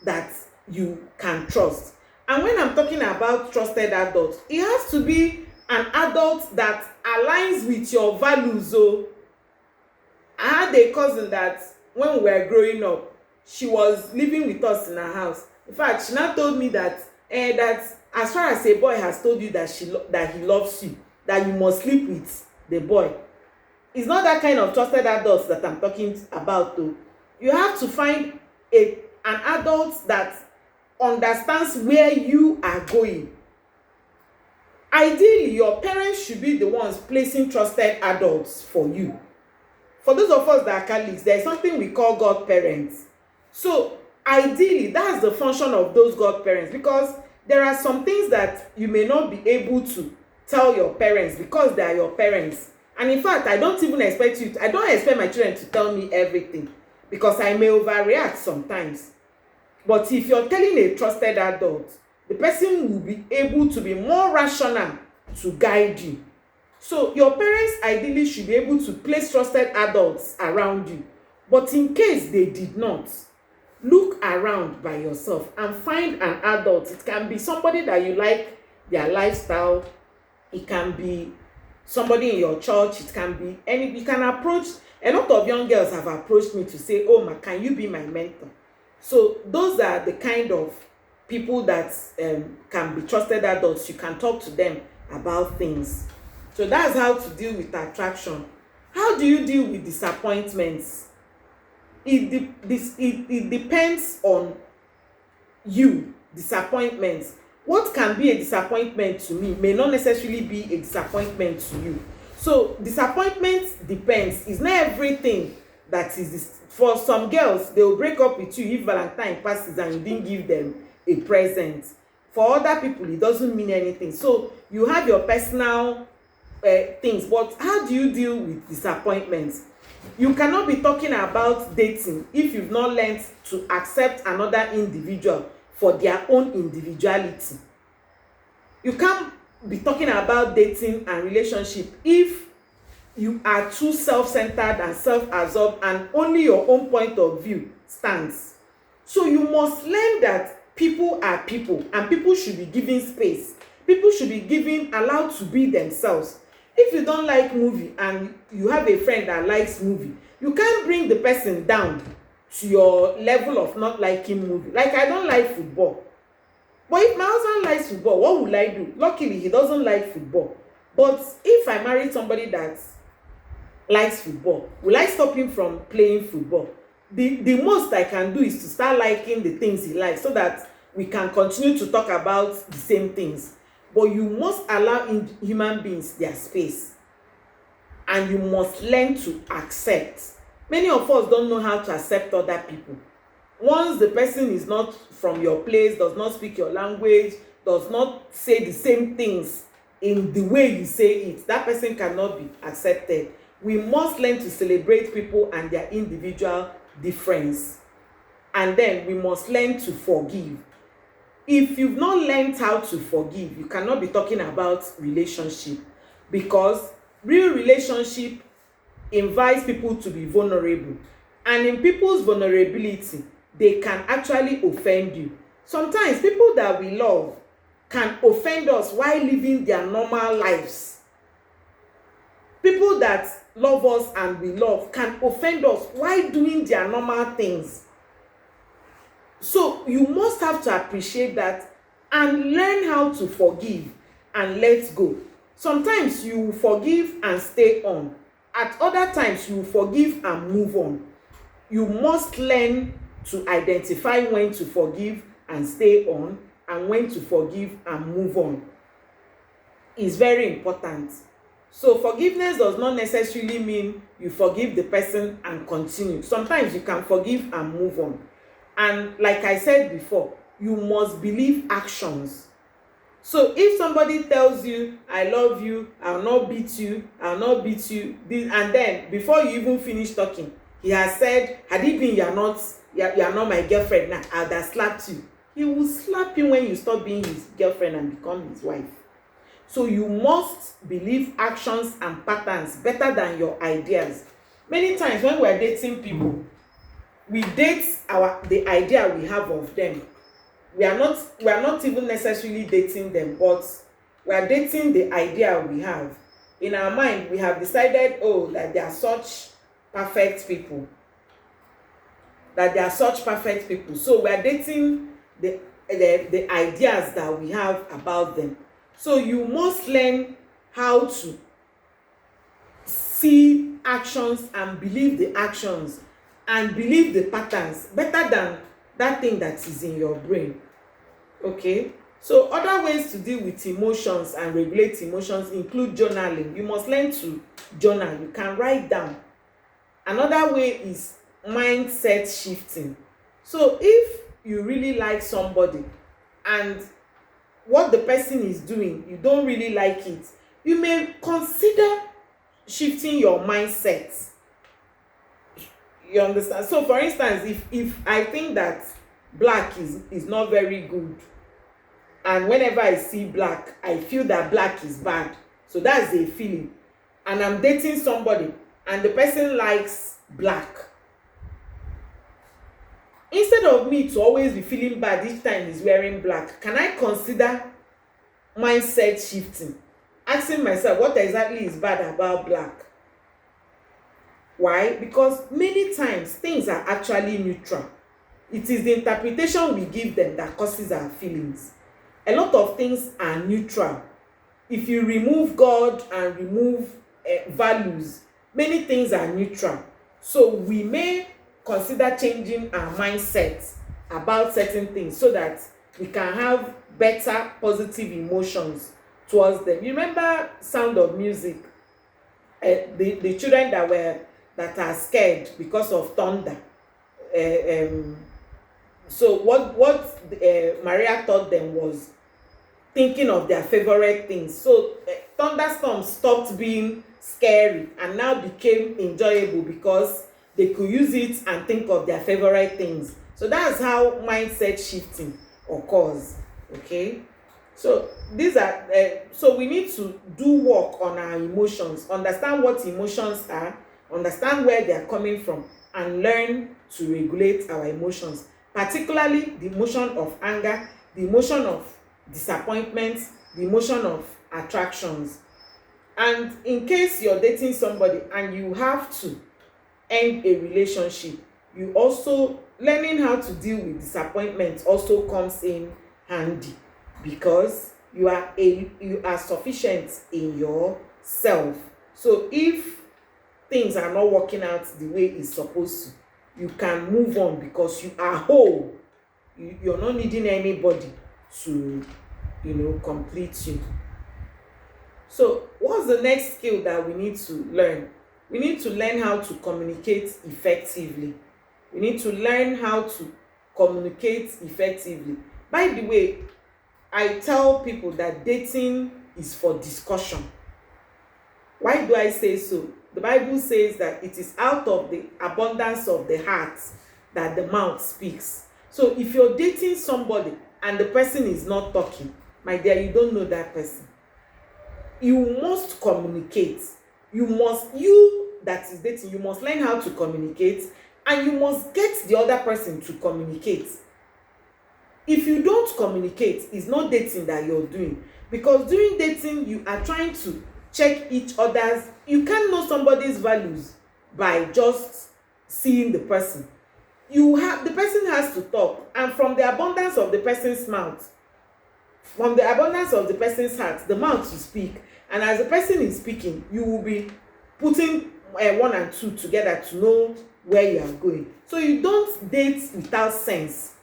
that you can trust. And when I'm talking about trusted adults, it has to be an adult that aligns with your values. So I had a cousin that when we were growing up, she was living with us in her house. In fact, she now told me that that as far as a boy has told you that he loves you, that you must sleep with the boy. It's not that kind of trusted adults that I'm talking about though. You have to find an adult that understands where you are going. Ideally, your parents should be the ones placing trusted adults for you. For those of us that are Catholics, there is something we call godparents. So ideally, that's the function of those godparents, because there are some things that you may not be able to tell your parents because they are your parents. And in fact, I don't expect my children to tell me everything, because I may overreact sometimes. But if you're telling a trusted adult, the person will be able to be more rational to guide you. So your parents ideally should be able to place trusted adults around you. But in case they did not, look around by yourself and find an adult. It can be somebody that you like their lifestyle. It can be somebody in your church. It can be you can approach. A lot of young girls have approached me to say, oh ma, can you be my mentor? So those are the kind of people that can be trusted adults. You can talk to them about things. So that's how to deal with attraction. How do you deal with disappointments? It depends on you. Disappointments, what can be a disappointment to me may not necessarily be a disappointment to you. So disappointment depends. It's not everything that is this. For some girls, they will break up with you if Valentine passes and you didn't give them a present. For other people, it doesn't mean anything. So you have your personal things, but how do you deal with disappointments? You cannot be talking about dating if you've not learned to accept another individual for their own individuality. You can't be talking about dating and relationship if you are too self-centered and self-absorbed and only your own point of view stands. So you must learn that people are people and people should be given space. People should be given, allowed to be themselves. If you don't like movie and you have a friend that likes movie, you can't bring the person down to your level of not liking movie. Like, I don't like football, but if my husband likes football, what will I do? Luckily, he doesn't like football. But if I marry somebody that likes football, will I stop him from playing football? The most I can do is to start liking the things he likes so that we can continue to talk about the same things. But you must allow human beings their space, and you must learn to accept. Many of us don't know how to accept other people. Once the person is not from your place, does not speak your language, does not say the same things in the way you say it, that person cannot be accepted. We must learn to celebrate people and their individual difference. And then we must learn to forgive. If you've not learned how to forgive, you cannot be talking about relationship, because real relationship invites people to be vulnerable, and in people's vulnerability, they can actually offend you. Sometimes people that we love can offend us while living their normal lives. People that love us and we love can offend us while doing their normal things. So you must have to appreciate that and learn how to forgive and let go. Sometimes you forgive and stay on. At other times, you forgive and move on. You must learn to identify when to forgive and stay on and when to forgive and move on. It's very important. So forgiveness does not necessarily mean you forgive the person and continue. Sometimes you can forgive and move on. And like I said before, you must believe actions. So if somebody tells you, I love you, I'll not beat you, I'll not beat you, and then before you even finish talking, he has said, had it been you're not my girlfriend now, I'd have slapped you. He will slap you when you stop being his girlfriend and become his wife. So you must believe actions and patterns better than your ideas. Many times when we're dating people, we date the idea we have of them. We are not even necessarily dating them, but we are dating the idea we have. In our mind, we have decided, oh, that they are such perfect people. That they are such perfect people. So we are dating the ideas that we have about them. So you must learn how to see actions and believe the actions and believe the patterns better than that thing that is in your brain. Okay, so other ways to deal with emotions and regulate emotions include journaling. You must learn to journal. You can write down. Another way is mindset shifting. So if you really like somebody and what the person is doing, you don't really like it, you may consider shifting your mindset. You understand? So for instance, if I think that black is not very good, and whenever I see black, I feel that black is bad, so that's a feeling, and I'm dating somebody and the person likes black, instead of me to always be feeling bad each time he's wearing black, can I consider mindset shifting, asking myself what exactly is bad about black? Why? Because many times things are actually neutral. It is the interpretation we give them that causes our feelings. A lot of things are neutral. If you remove God and remove values, many things are neutral. So we may consider changing our mindset about certain things so that we can have better positive emotions towards them. You remember Sound of Music, the children that are scared because of thunder. Um, so what Maria taught them was thinking of their favorite things. So thunderstorms stopped being scary and now became enjoyable because they could use it and think of their favorite things. So that's how mindset shifting occurs. Okay, so these are so we need to do work on our emotions, understand what emotions are, understand where they are coming from, and learn to regulate our emotions, particularly the emotion of anger, the emotion of disappointment, the emotion of attractions. And in case you're dating somebody and you have to end a relationship, you also learning how to deal with disappointment also comes in handy, because you are sufficient in yourself. So if things are not working out the way it's supposed to, you can move on because you are whole. You're not needing anybody to complete you. So what's the next skill that we need to learn? We need to learn how to communicate effectively. We need to learn how to communicate effectively. By the way, I tell people that dating is for discussion. Why do I say so? The Bible says that it is out of the abundance of the heart that the mouth speaks. So if you're dating somebody and the person is not talking, my dear, you don't know that person. You must communicate. You that is dating, you must learn how to communicate, and you must get the other person to communicate. If you don't communicate, it's not dating that you're doing, because during dating you are trying to check each other's. You can't know somebody's values by just seeing the person. The person has to talk, and from the abundance of the person's mouth, from the abundance of the person's heart, the mouth will speak. And as the person is speaking, you will be putting one and two together to know where you are going. So you don't date without sense.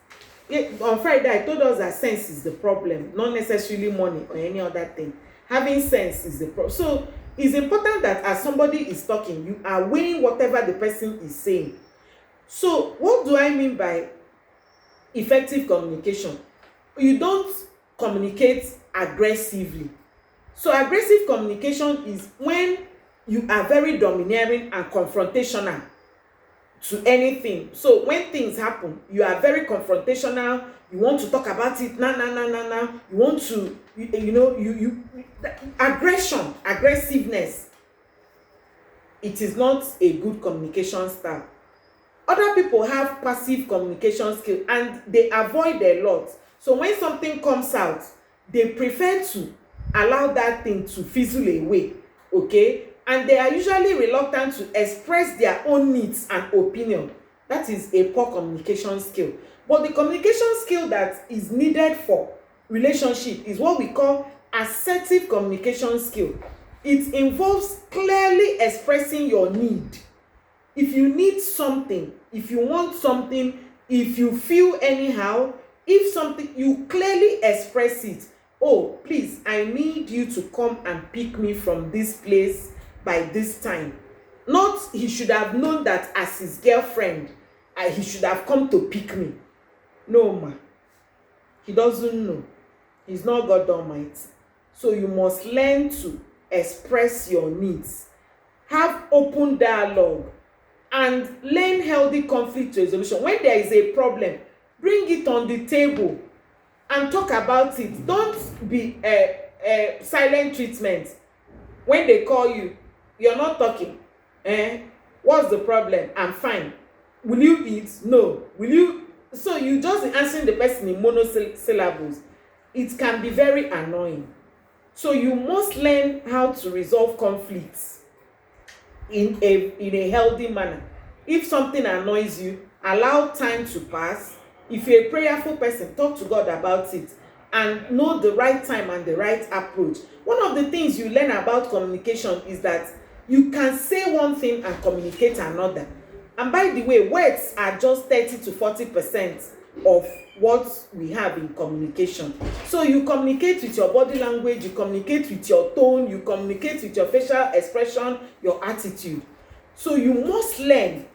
On Friday I told us that sense is the problem, not necessarily money or any other thing. Having sense is the problem. So it's important that as somebody is talking, you are weighing whatever the person is saying. So what do I mean by effective communication? You don't communicate aggressively. So aggressive communication is when you are very domineering and confrontational to anything. So when things happen, you are very confrontational. You want to talk about it. You want to, aggression, aggressiveness. It is not a good communication style. Other people have passive communication skill and they avoid a lot. So when something comes out, they prefer to allow that thing to fizzle away. Okay, and they are usually reluctant to express their own needs and opinion. That is a poor communication skill. But the communication skill that is needed for relationship is what we call assertive communication skill. It involves clearly expressing your need. If you need something, if you want something, if you feel anyhow, if something, you clearly express it. Oh, please, I need you to come and pick me from this place by this time. Not he should have known that as his girlfriend, he should have come to pick me. No, ma. He doesn't know. He's not God Almighty. So you must learn to express your needs. Have open dialogue and learn healthy conflict resolution. When there is a problem, bring it on the table and talk about it. Don't be silent treatment. When they call you, you're not talking. What's the problem? I'm fine. Will you eat? No. Will you? So you just answering the person in monosyllables. It can be very annoying. So you must learn how to resolve conflicts. in a healthy manner. If something annoys you, allow time to pass. If you're a prayerful person, talk to God about it and know the right time and the right approach. One of the things you learn about communication is that you can say one thing and communicate another. And by the way, words are just 30 to 40% of what we have in communication. So you communicate with your body language, you communicate with your tone, you communicate with your facial expression, your attitude. So you must learn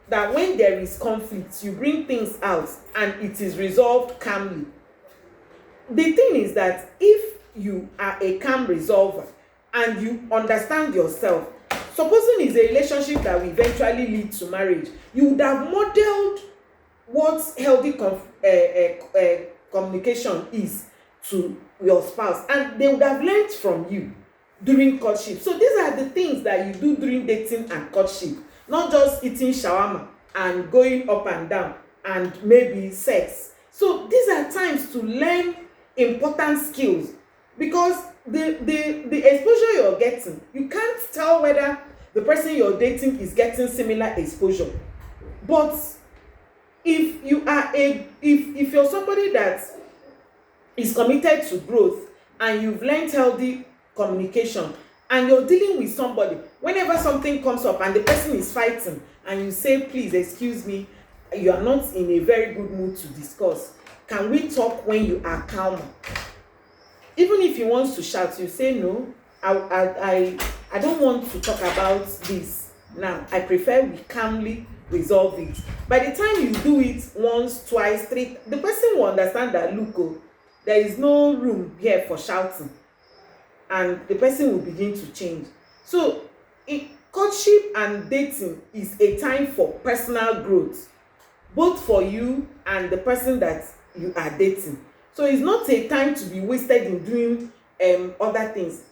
that when there is conflict, you bring things out and it is resolved calmly. The thing is that if you are a calm resolver and you understand yourself, supposing it's a relationship that will eventually lead to marriage, you would have modeled what healthy communication is to your spouse, and they would have learned from you during courtship. So these are the things that you do during dating and courtship, not just eating shawarma and going up and down and maybe sex. So these are times to learn important skills, because the exposure you're getting, you can't tell whether the person you're dating is getting similar exposure. But if you are if you're somebody that is committed to growth and you've learned healthy communication and you're dealing with somebody, whenever something comes up and the person is fighting and you say, please excuse me, you are not in a very good mood to discuss, can we talk when you are calmer? Even if he wants to shout, you say, no, I don't want to talk about this now. I prefer we calmly resolve it. By the time you do it once, twice, three, the person will understand that, look, oh, there is no room here for shouting, and the person will begin to change. So courtship and dating is a time for personal growth, both for you and the person that you are dating. So it's not a time to be wasted in doing other things.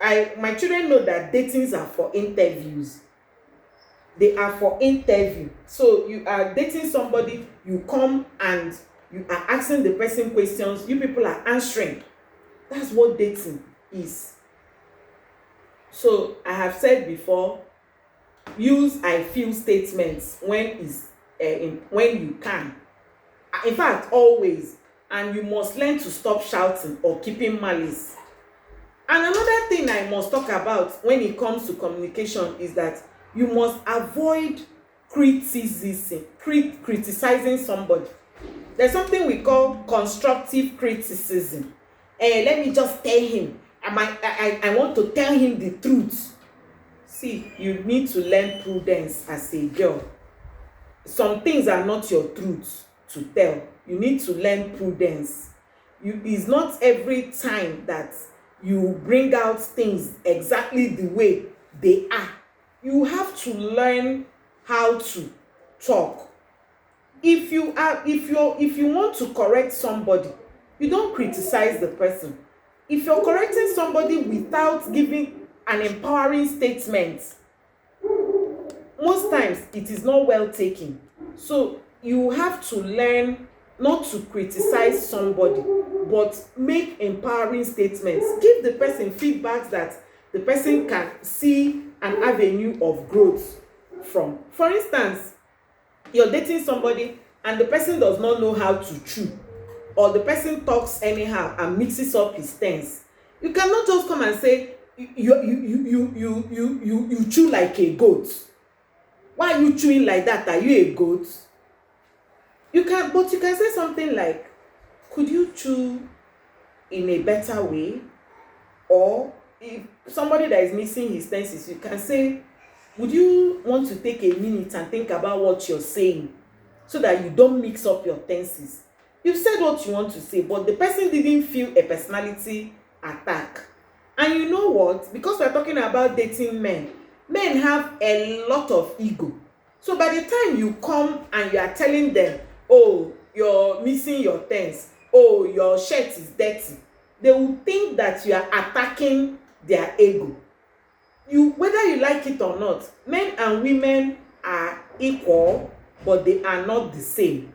My children know that datings are for interviews. They are for interview. So you are dating somebody, you come and you are asking the person questions, you people are answering. That's what dating is. So I have said before, use I feel statements when you can. In fact, always. And you must learn to stop shouting or keeping malice. And another thing I must talk about when it comes to communication is that you must avoid criticizing somebody. There's something we call constructive criticism. Let me just tell him. I want to tell him the truth. See, you need to learn prudence as a girl. Some things are not your truth to tell. You need to learn prudence. It's not every time that you bring out things exactly the way they are. You have to learn how to talk. If you want to correct somebody, you don't criticize the person. If you're correcting somebody without giving an empowering statement, most times it is not well taken. So you have to learn not to criticize somebody, but make empowering statements. Give the person feedback that the person can see an avenue of growth from. For instance, you're dating somebody and the person does not know how to chew, or the person talks anyhow and mixes up his tense. You cannot just come and say you chew like a goat. Why are you chewing like that? Are you a goat? You can say something like, could you chew in a better way? Or if somebody that is missing his tenses, you can say, would you want to take a minute and think about what you're saying so that you don't mix up your tenses? You've said what you want to say, but the person didn't feel a personality attack. And you know what? Because we're talking about dating men have a lot of ego. So by the time you come and you are telling them, oh, you're missing your tense, oh, your shirt is dirty, they will think that you are attacking their ego. Whether you like it or not, men and women are equal, but they are not the same.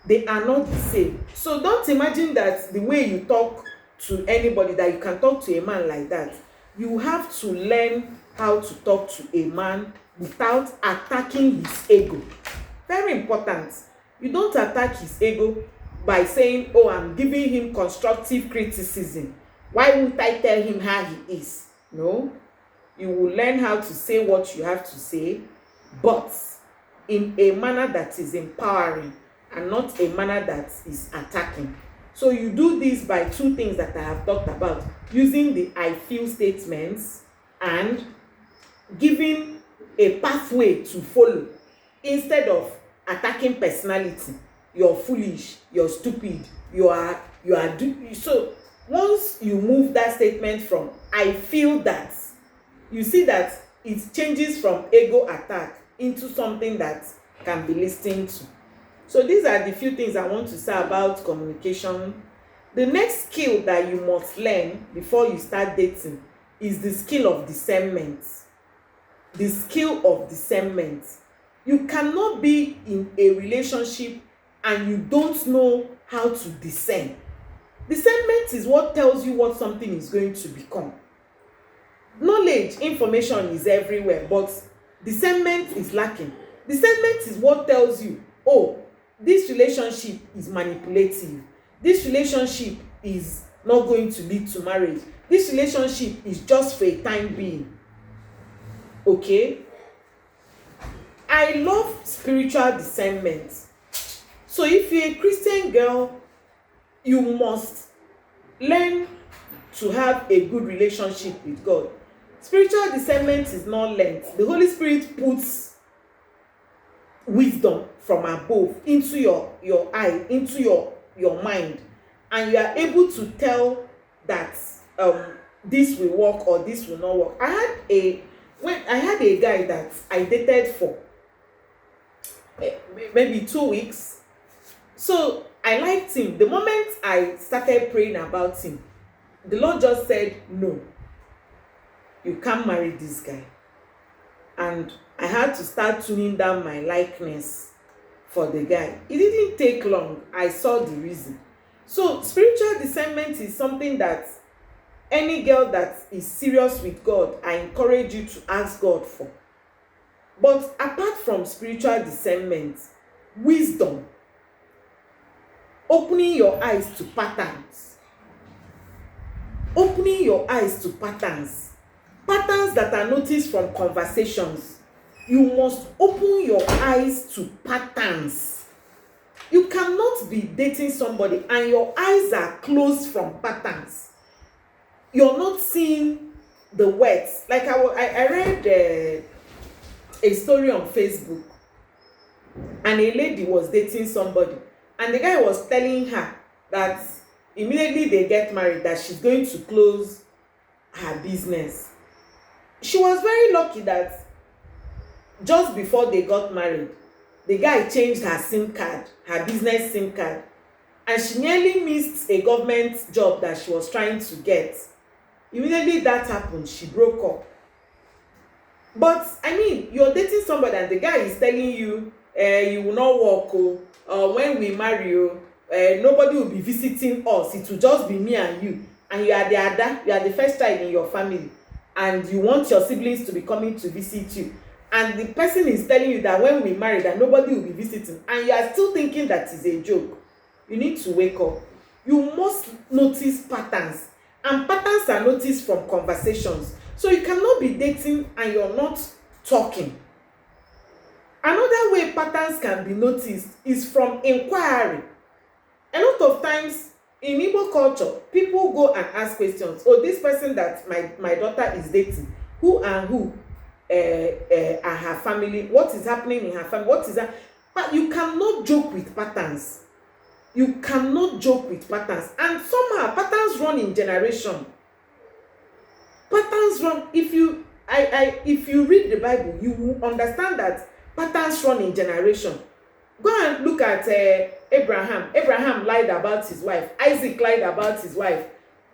They are not the same. So don't imagine that the way you talk to anybody, that you can talk to a man like that. You have to learn how to talk to a man without attacking his ego. Very important. You don't attack his ego by saying, oh, I'm giving him constructive criticism. Why won't I tell him how he is? No. You will learn how to say what you have to say, but in a manner that is empowering and not a manner that is attacking. So you do this by two things that I have talked about: using the I feel statements and giving a pathway to follow instead of attacking personality. You're foolish, you're stupid, so once you move that statement from I feel that, you see that it changes from ego attack into something that can be listened to. So these are the few things I want to say about communication. The next skill that you must learn before you start dating is the skill of discernment. The skill of discernment. You cannot be in a relationship and you don't know how to discern. Discernment is what tells you what something is going to become. Knowledge, information is everywhere, but discernment is lacking. Discernment is what tells you, oh, this relationship is manipulative. This relationship is not going to lead to marriage. This relationship is just for a time being. Okay? I love spiritual discernment. So if you're a Christian girl, you must learn to have a good relationship with God. Spiritual discernment is not learned. The Holy Spirit puts wisdom from above into your eye, into your mind, and you are able to tell that this will work or this will not work. I had a guy that I dated for maybe 2 weeks. So I liked him. The moment I started praying about him, the Lord just said, no, you can't marry this guy. And I had to start tuning down my likeness for the guy. It didn't take long. I saw the reason. So spiritual discernment is something that any girl that is serious with God, I encourage you to ask God for. But apart from spiritual discernment, wisdom, opening your eyes to patterns. Opening your eyes to patterns. Patterns that are noticed from conversations. You must open your eyes to patterns. You cannot be dating somebody and your eyes are closed from patterns. You're not seeing the words. Like I read a story on Facebook, and a lady was dating somebody, and the guy was telling her that immediately they get married, that she's going to close her business. She was very lucky that just before they got married, the guy changed her SIM card, her business SIM card, and she nearly missed a government job that she was trying to get. Immediately that happened, she broke up. But I mean, you're dating somebody and the guy is telling you, you will not work, when we marry you, nobody will be visiting us, it will just be me and you are the ada, you are the first child in your family, and you want your siblings to be coming to visit you, and the person is telling you that when we marry that nobody will be visiting, and you are still thinking that is a joke. You need to wake up. You must notice patterns, and patterns are noticed from conversations. So you cannot be dating and you're not talking. Another way patterns can be noticed is from inquiry. A lot of times in Igbo culture, people go and ask questions. Oh, this person that my daughter is dating, who and who are her family? What is happening in her family? What is that? But you cannot joke with patterns. You cannot joke with patterns. And somehow patterns run in generation. Patterns run. If you read the Bible, you will understand that patterns run in generation. Go and look at Abraham. Abraham lied about his wife. Isaac lied about his wife.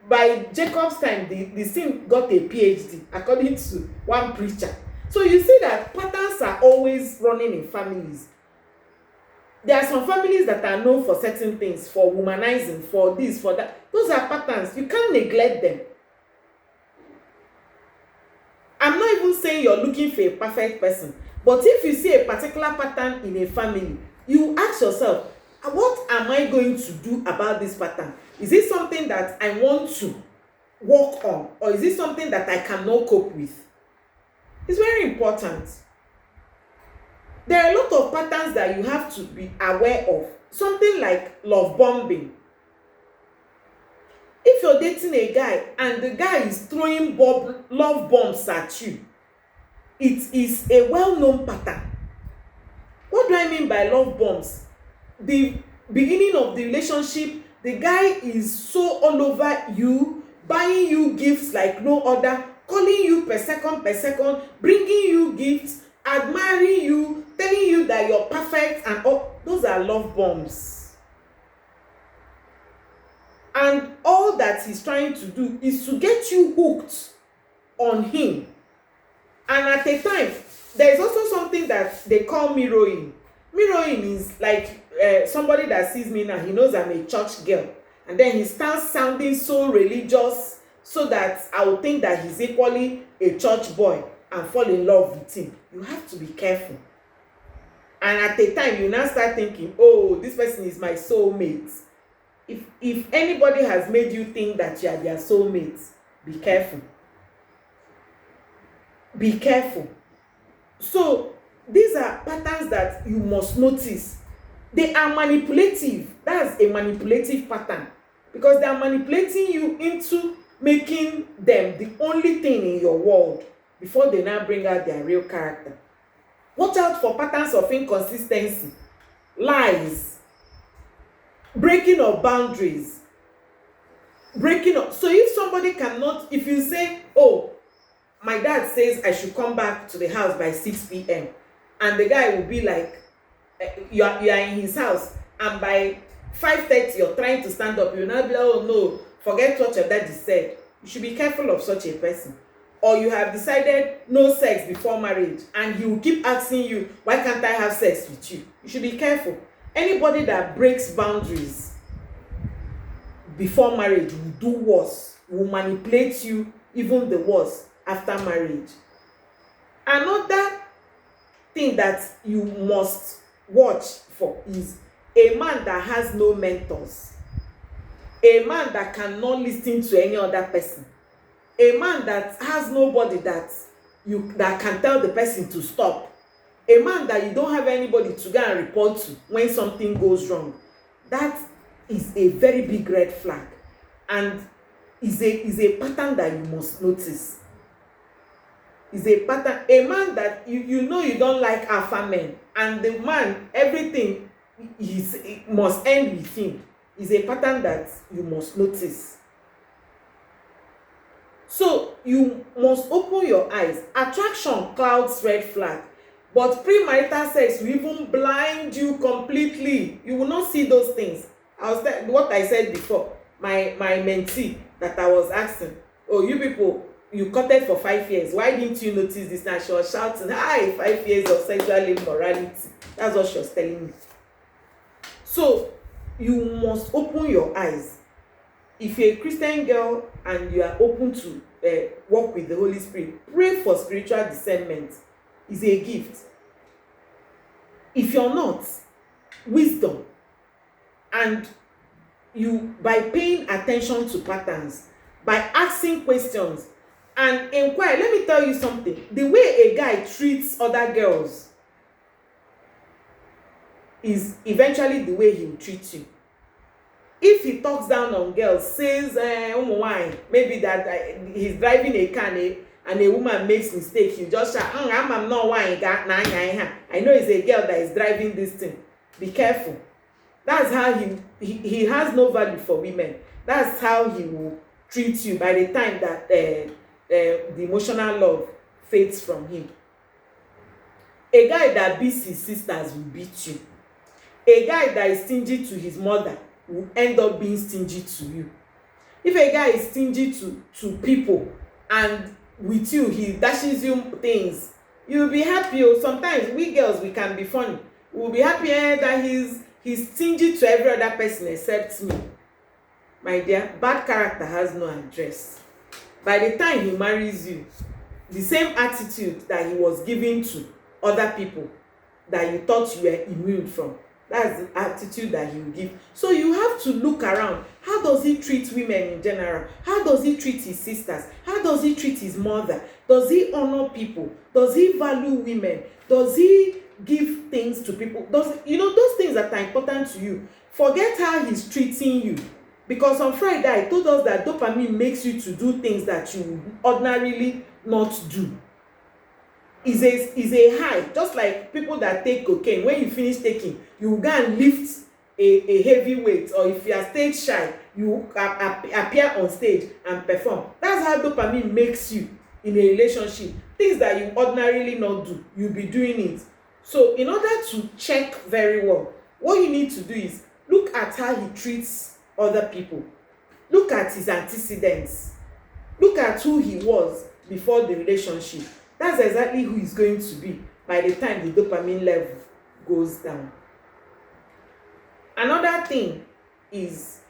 By Jacob's time, the sin got a PhD, according to one preacher. So you see that patterns are always running in families. There are some families that are known for certain things, for womanizing, for this, for that. Those are patterns. You can't neglect them. I'm not even saying you're looking for a perfect person, but if you see a particular pattern in a family, you ask yourself, what am I going to do about this pattern? Is it something that I want to work on, or is it something that I cannot cope with? It's very important. There are a lot of patterns that you have to be aware of. Something like love bombing. If you're dating a guy and the guy is throwing love bombs at you, it is a well-known pattern. What do I mean by love bombs? The beginning of the relationship, the guy is so all over you, buying you gifts like no other, calling you per second, bringing you gifts, admiring you, telling you that you're perfect, and all those are love bombs. And all that he's trying to do is to get you hooked on him. And at a time, there is also something that they call mirroring. Mirroring is like somebody that sees me now, he knows I'm a church girl, and then he starts sounding so religious so that I will think that he's equally a church boy and fall in love with him. You have to be careful. And at a time, you now start thinking, oh, this person is my soulmate. If anybody has made you think that you are their soulmate, be careful. Be careful. So these are patterns that you must notice. They are manipulative. That's a manipulative pattern, because they are manipulating you into making them the only thing in your world before they now bring out their real character. Watch out for patterns of inconsistency, lies, breaking of boundaries, breaking up. So if somebody cannot, if you say, oh, my dad says I should come back to the house by 6 p.m. and the guy will be like, you are in his house, and by 5:30 you're trying to stand up, you'll not be like, oh no, forget what your daddy said. You should be careful of such a person. Or you have decided no sex before marriage, and he will keep asking you, why can't I have sex with you? You should be careful. Anybody that breaks boundaries before marriage will do worse, will manipulate you even the worse after marriage. Another thing that you must watch for is a man that has no mentors, a man that cannot listen to any other person, a man that has nobody that can tell the person to stop, a man that you don't have anybody to go and report to when something goes wrong. That is a very big red flag, and is a pattern that you must notice. Is a pattern. A man that you know you don't like alpha men, and the man, everything it must end with him, is a pattern that you must notice. So you must open your eyes. Attraction clouds red flag, but premarital sex will even blind you completely. You will not see those things. What I said before, my mentee that I was asking, oh, you people, you courted for 5 years, why didn't you notice this? Now she was shouting, hi, 5 years of sexual immorality. That's what she was telling me. So you must open your eyes. If you're a Christian girl and you are open to work with the Holy Spirit, pray for spiritual discernment. It's a gift. If you're not, wisdom. And you, by paying attention to patterns, by asking questions and inquire. Let me tell you something. The way a guy treats other girls is eventually the way he will treat you. If he talks down on girls, says maybe that he's driving a car and a woman makes mistake, you just shout, I'm not wine. I know it's a girl that is driving this thing. Be careful. That's how he has no value for women. That's how he will treat you by the time that the emotional love fades from him. A guy that beats his sisters will beat you. A guy that is stingy to his mother will end up being stingy to you. If a guy is stingy to people and with you he dashes you things, you'll be happy. Sometimes we girls, we can be funny. We'll be happy that he's stingy to every other person except me. My dear, bad character has no address. By the time he marries you, the same attitude that he was giving to other people that you thought you were immune from. That's the attitude that he will give. So you have to look around. How does he treat women in general? How does he treat his sisters? How does he treat his mother? Does he honor people? Does he value women? Does he give things to people? Does, you know, those things that are important to you. Forget how he's treating you. Because on Friday, I told us that dopamine makes you to do things that you would ordinarily not do. Is a high, just like people that take cocaine. When you finish taking, you go and lift a heavy weight, or if you are stage shy, you appear on stage and perform. That's how dopamine makes you in a relationship. Things that you ordinarily not do, you'll be doing it. So in order to check very well, what you need to do is look at how he treats other people. Look at his antecedents. Look at who he was before the relationship. That's exactly who he's going to be by the time the dopamine level goes down. Another thing is,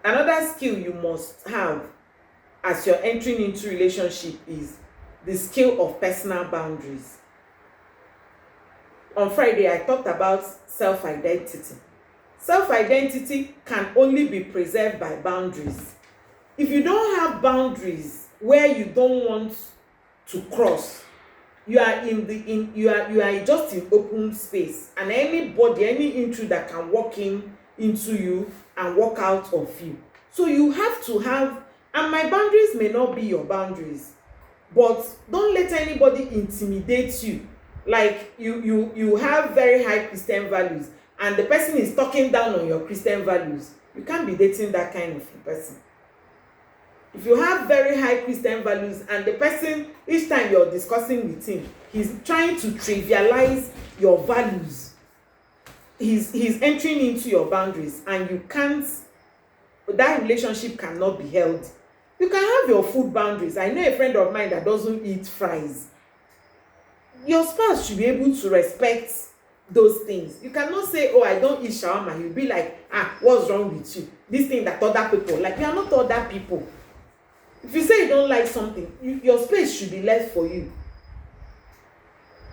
another skill you must have as you're entering into relationship is the skill of personal boundaries. On Friday, I talked about self-identity. Self-identity can only be preserved by boundaries. If you don't have boundaries where you don't want to cross, you are you are just in open space, and anybody, any intruder can walk into you and walk out of you. So you have to have, and my boundaries may not be your boundaries, but don't let anybody intimidate you. Like you have very high Christian values and the person is talking down on your Christian values. You can't be dating that kind of a person. If you have very high Christian values and the person, each time you're discussing with him, he's trying to trivialize your values, he's entering into your boundaries, and you can't, that relationship cannot be held. You can have your food boundaries. I know a friend of mine that doesn't eat fries. Your spouse should be able to respect those things. You cannot say, oh, I don't eat shawarma. You'll be like, what's wrong with you? This thing that other people like. You are not other people. If you say you don't like something, your space should be left for you.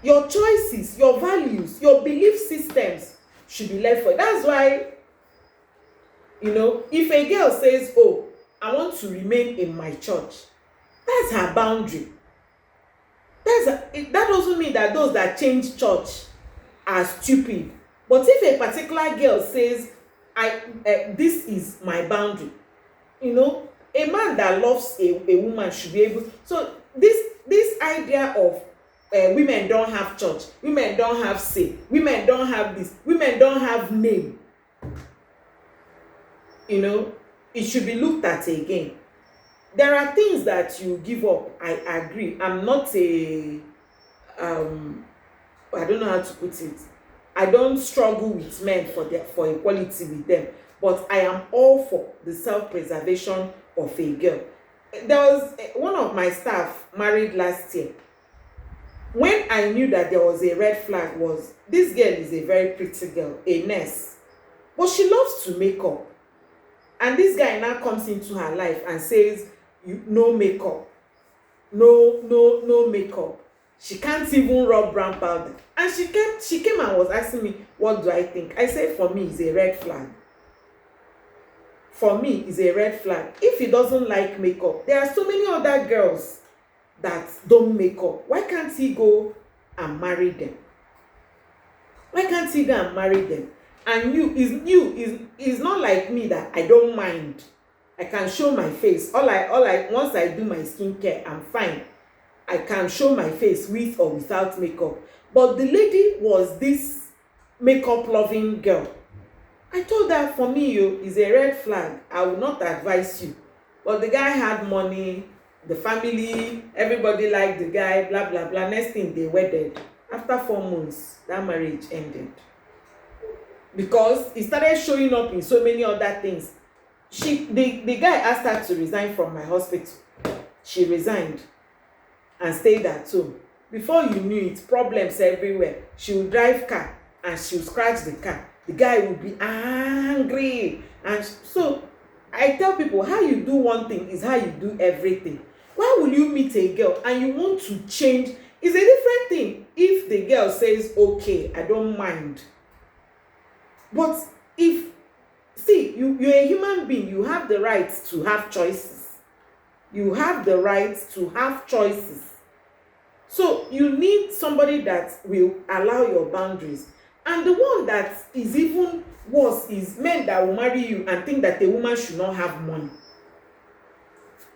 Your choices, your values, your belief systems should be left for you. That's why, if a girl says, oh, I want to remain in my church, that's her boundary. That doesn't mean that those that change church are stupid. But if a particular girl says, this is my boundary, a man that loves a woman should be able. So this idea of women don't have church, women don't have say, women don't have this, women don't have name, it should be looked at again. There are things that you give up. I agree. I'm not I don't know how to put it. I don't struggle with men for equality with them, but I am all for the self-preservation of a girl. There was one of my staff married last year. When I knew that there was a red flag, was this girl is a very pretty girl, a nurse, but she loves to make up. And this guy now comes into her life and says, no makeup, no makeup. She can't even rub brown powder. And she came and was asking me, what do I think? I said, for me, it's a red flag. For me, it's a red flag. If he doesn't like makeup, there are so many other girls that don't make up. Why can't he go and marry them? Why can't he go and marry them? And is not like me that I don't mind. I can show my face. All I once I do my skincare, I'm fine. I can show my face with or without makeup. But the lady was this makeup loving girl. I told her, for me, is a red flag. I will not advise you. But the guy had money, the family, everybody liked the guy, blah blah blah. Next thing, they wedded. After 4 months, that marriage ended. Because he started showing up in so many other things. The guy asked her to resign from my hospital. She resigned and stayed at home. Before you knew it, problems everywhere. She would drive car and she would scratch the car. The guy would be angry. And so I tell people, how you do one thing is how you do everything. Why will you meet a girl and you want to change? It's a different thing if the girl says, okay, I don't mind. But if, see, you're a human being, you have the right to have choices. You have the right to have choices. So you need somebody that will allow your boundaries. And the one that is even worse is men that will marry you and think that a woman should not have money.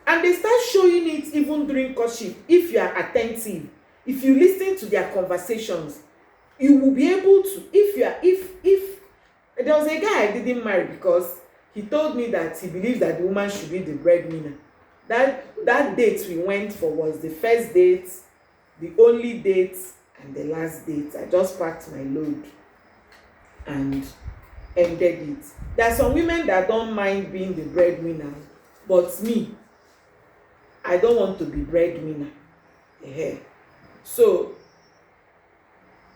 And they start showing it even during courtship. If you are attentive, if you listen to their conversations, you will be able to, if there was a guy I didn't marry because he told me that he believes that the woman should be the breadwinner. That date we went for was the first date, the only date, and the last date. I just packed my load and ended it. There are some women that don't mind being the breadwinner, but me, I don't want to be breadwinner. So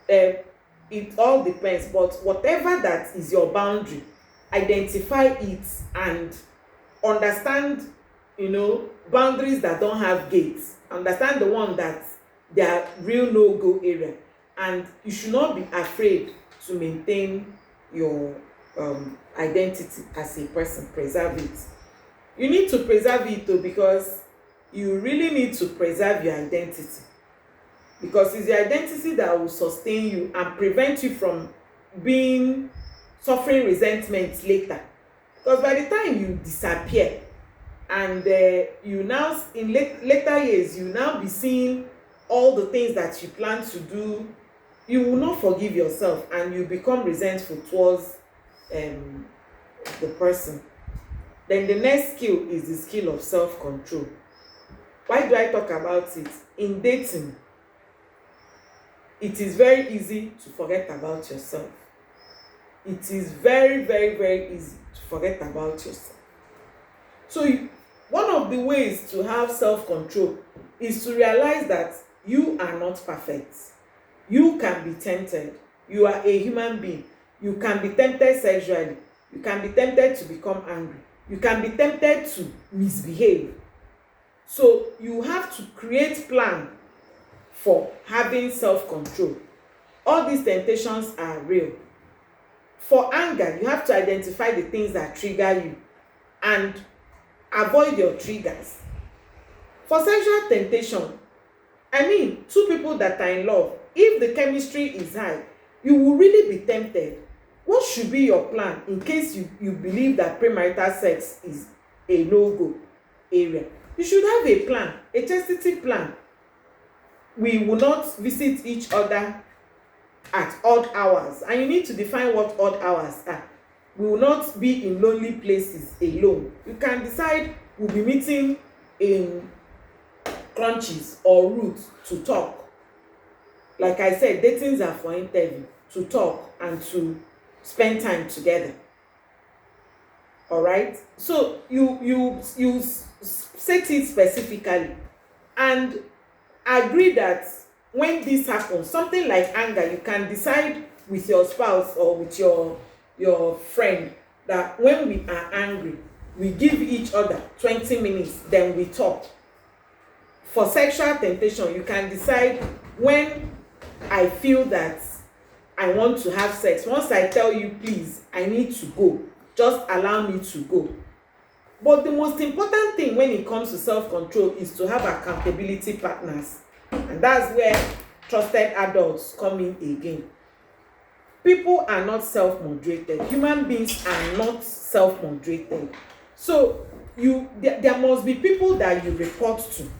it all depends, but whatever that is your boundary, identify it and understand, boundaries that don't have gates. Understand the one that they are real no-go area, and you should not be afraid to maintain your identity as a person. Preserve it. You need to preserve it too, because you really need to preserve your identity, because it's your identity that will sustain you and prevent you from suffering resentment later. Because by the time you disappear and you now in later years you now be seeing all the things that you plan to do, you will not forgive yourself and you become resentful towards the person. Then the next skill is the skill of self-control. Why do I talk about it? In dating, it is very easy to forget about yourself. It is very, very, very easy to forget about yourself. So one of the ways to have self-control is to realize that you are not perfect. You can be tempted. You are a human being. You can be tempted sexually. You can be tempted to become angry. You can be tempted to misbehave. So you have to create plan for having self-control. All these temptations are real. For anger, you have to identify the things that trigger you and avoid your triggers. For sexual temptation, two people that are in love, if the chemistry is high, you will really be tempted. What should be your plan in case you believe that premarital sex is a no-go area? You should have a plan, a chastity plan. We will not visit each other at odd hours, and you need to define what odd hours are. We will not be in lonely places alone. You can decide we'll be meeting in crunches or roots to talk. Like I said, datings are for interview, to talk and to spend time together. All right, so you set it specifically and agree that when this happens, something like anger, you can decide with your spouse or with your friend that when we are angry, we give each other 20 minutes, then we talk. For sexual temptation, you can decide when I feel that I want to have sex. Once I tell you, please, I need to go, just allow me to go. But the most important thing when it comes to self-control is to have accountability partners. And that's where trusted adults come in again. People are not self-moderated. Human beings are not self-moderated. So there must be people that you report to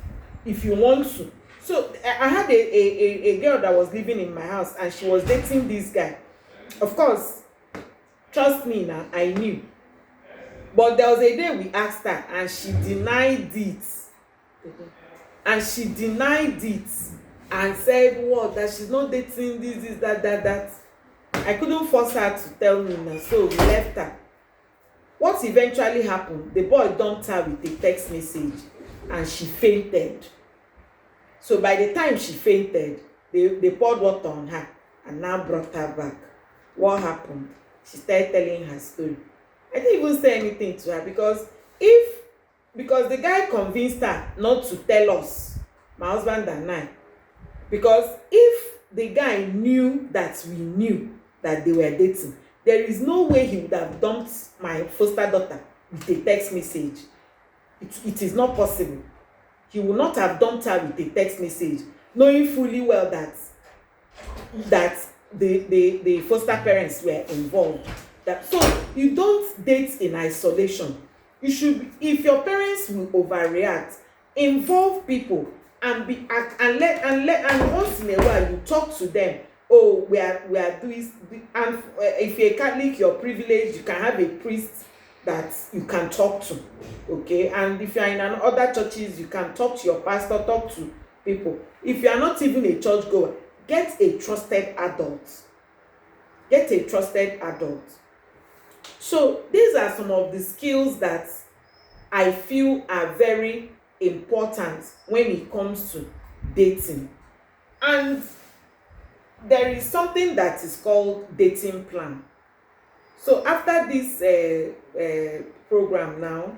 if you want to. So I had a girl that was living in my house and she was dating this guy. Of course, trust me now, I knew. But there was a day we asked her and she denied it. And she denied it and said what? That she's not dating this, that. I couldn't force her to tell me now, so we left her. What eventually happened, the boy dumped her with a text message and she fainted. So by the time she fainted, they poured water on her and now brought her back. What happened? She started telling her story. I didn't even say anything to her because if because the guy convinced her not to tell us, my husband and I, because if the guy knew that we knew that they were dating, there is no way he would have dumped my foster daughter with a text message. It is not possible. He would not have dumped her with a text message, knowing fully well that the foster parents were involved. That, so you don't date in isolation. You should, if your parents will overreact, involve people and be and once in a while you talk to them. Oh, we are doing, and if you're a Catholic, you're privileged, you can have a priest that you can talk to, okay? And if you're in other churches, you can talk to your pastor, talk to people. If you are not even a church goer, get a trusted adult. Get a trusted adult. So these are some of the skills that I feel are very important when it comes to dating. And there is something that is called dating plan. So after this program now,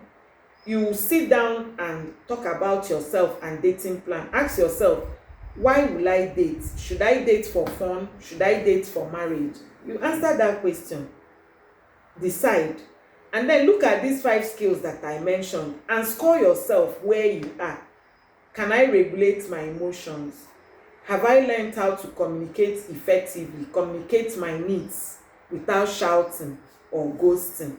you sit down and talk about yourself and dating plan. Ask yourself, why will I date? Should I date for fun? Should I date for marriage? You answer that question. Decide. And then look at these 5 skills that I mentioned and score yourself where you are. Can I regulate my emotions? Have I learned how to communicate effectively, communicate my needs without shouting or ghosting?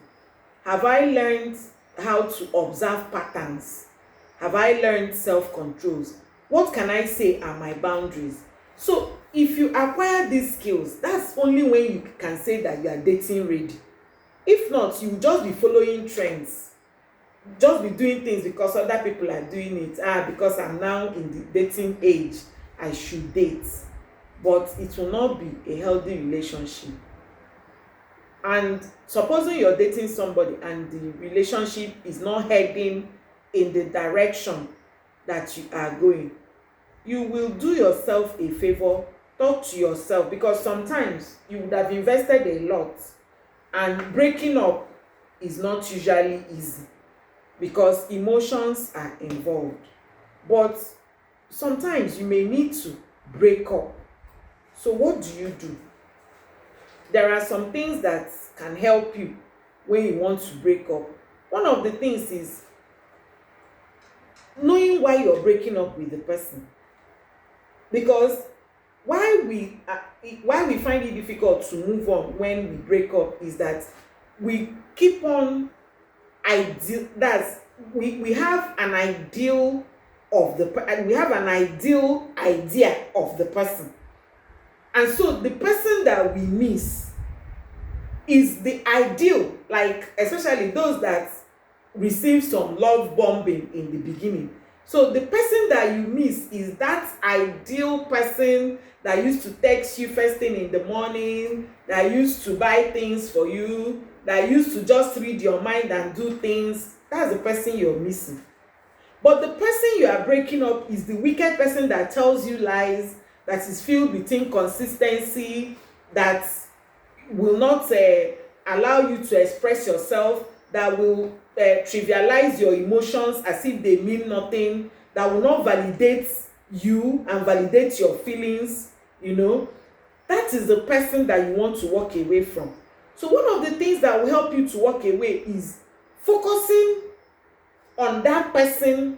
Have I learned how to observe patterns? Have I learned self-controls? What can I say are my boundaries? So if you acquire these skills, that's only when you can say that you are dating ready. If not, you will just be following trends, just be doing things because other people are doing it. Because I'm now in the dating age, I should date. But it will not be a healthy relationship. And supposing you're dating somebody and the relationship is not heading in the direction that you are going, you will do yourself a favor. Talk to yourself, because sometimes you would have invested a lot and breaking up is not usually easy because emotions are involved. But sometimes you may need to break up. So what do? There are some things that can help you when you want to break up. One of the things is knowing why you're breaking up with the person. Because why we find it difficult to move on when we break up is that we keep on ideal, that's we have an ideal of we have an ideal idea of the person, and so the person that we miss is the ideal, like especially those that receive some love bombing in the beginning. So the person that you miss is that ideal person that used to text you first thing in the morning, that used to buy things for you, that used to just read your mind and do things. That's the person you're missing. But the person you are breaking up is the wicked person that tells you lies, that is filled with inconsistency, that will not allow you to express yourself, that will trivialize your emotions as if they mean nothing, that will not validate you and validate your feelings. That is the person that you want to walk away from. So one of the things that will help you to walk away is focusing on that person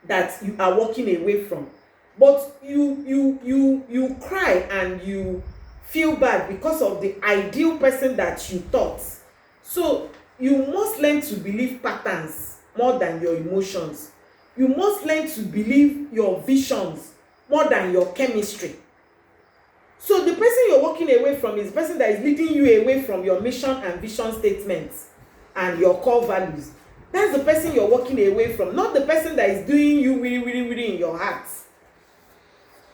that you are walking away from. But you cry and you feel bad because of the ideal person that you thought. So you must learn to believe patterns more than your emotions. You must learn to believe your visions more than your chemistry. So the person you're walking away from is the person that is leading you away from your mission and vision statements and your core values. That's the person you're walking away from, not the person that is doing you really, really, really in your heart.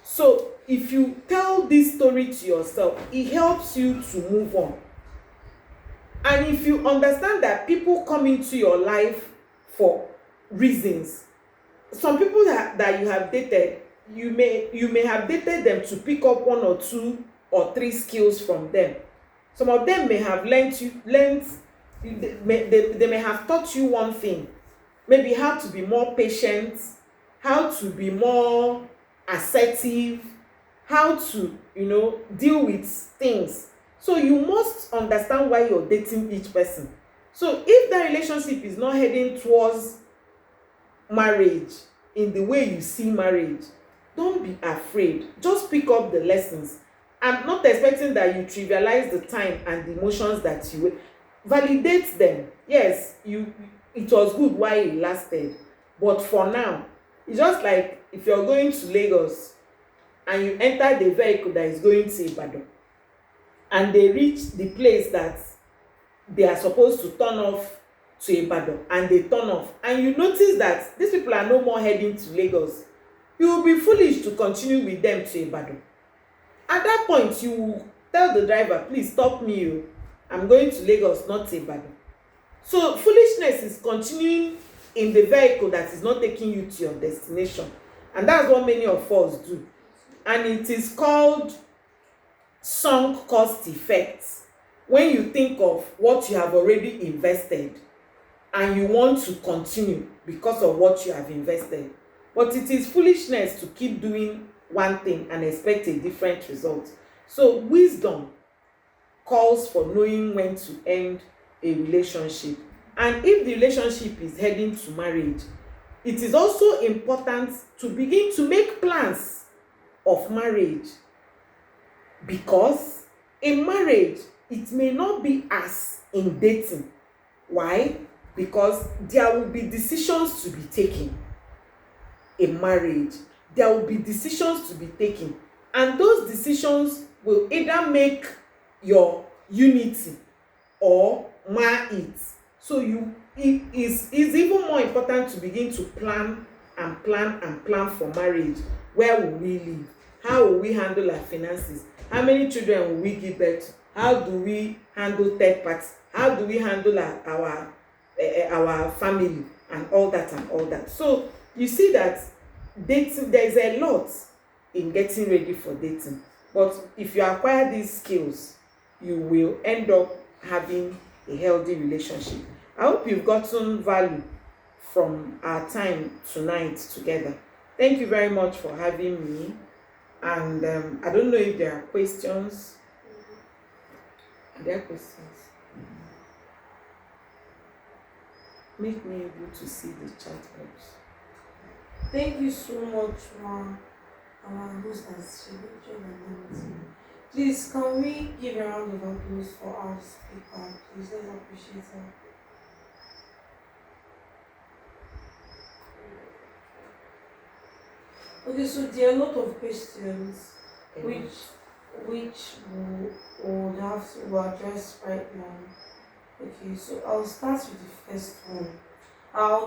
So if you tell this story to yourself, it helps you to move on. And if you understand that people come into your life for reasons, some people that you have dated, you may have dated them to pick up 1 or 2 or 3 skills from them. Some of them may have they may have taught you one thing, maybe how to be more patient, how to be more assertive, how to, deal with things. So you must understand why you're dating each person. So if that relationship is not heading towards marriage in the way you see marriage, don't be afraid, just pick up the lessons. I'm not expecting that you trivialize the time and the emotions that you validate them. Yes, it was good while it lasted, but for now, it's just like if you're going to Lagos and you enter the vehicle that is going to Ibadan, and they reach the place that they are supposed to turn off to Ibadan, and they turn off, and you notice that these people are no more heading to Lagos, you will be foolish to continue with them to Ibadan. At that point, you will tell the driver, please stop me, I'm going to Lagos, not to Ibadan. So foolishness is continuing in the vehicle that is not taking you to your destination, and that's what many of us do. And it is called sunk cost effect. When you think of what you have already invested and you want to continue because of what you have invested, but it is foolishness to keep doing one thing and expect a different result. So wisdom calls for knowing when to end a relationship, and if the relationship is heading to marriage, it is also important to begin to make plans of marriage, because in marriage it may not be as in dating. Why? Because there will be decisions to be taken in marriage. There will be decisions to be taken, and those decisions will either make your unity or mar it. So it is even more important to begin to plan and plan and plan for marriage. Where will we live? How will we handle our finances? How many children will we give birth to? How do we handle third parties? How do we handle our family and all that and all that? So you see that dating, there is a lot in getting ready for dating, but if you acquire these skills, you will end up having a healthy relationship. I hope you've gotten value from our time tonight together. Thank you very much for having me. And I don't know if there are questions. Are there questions? Make me able to see the chat box. Thank you so much, Ma. Our host has shared. Please, can we give a round of applause for our speaker? Please, let's appreciate her. Okay, so there are a lot of questions which we'll have to address right now. Okay, so I'll start with the first one. I'll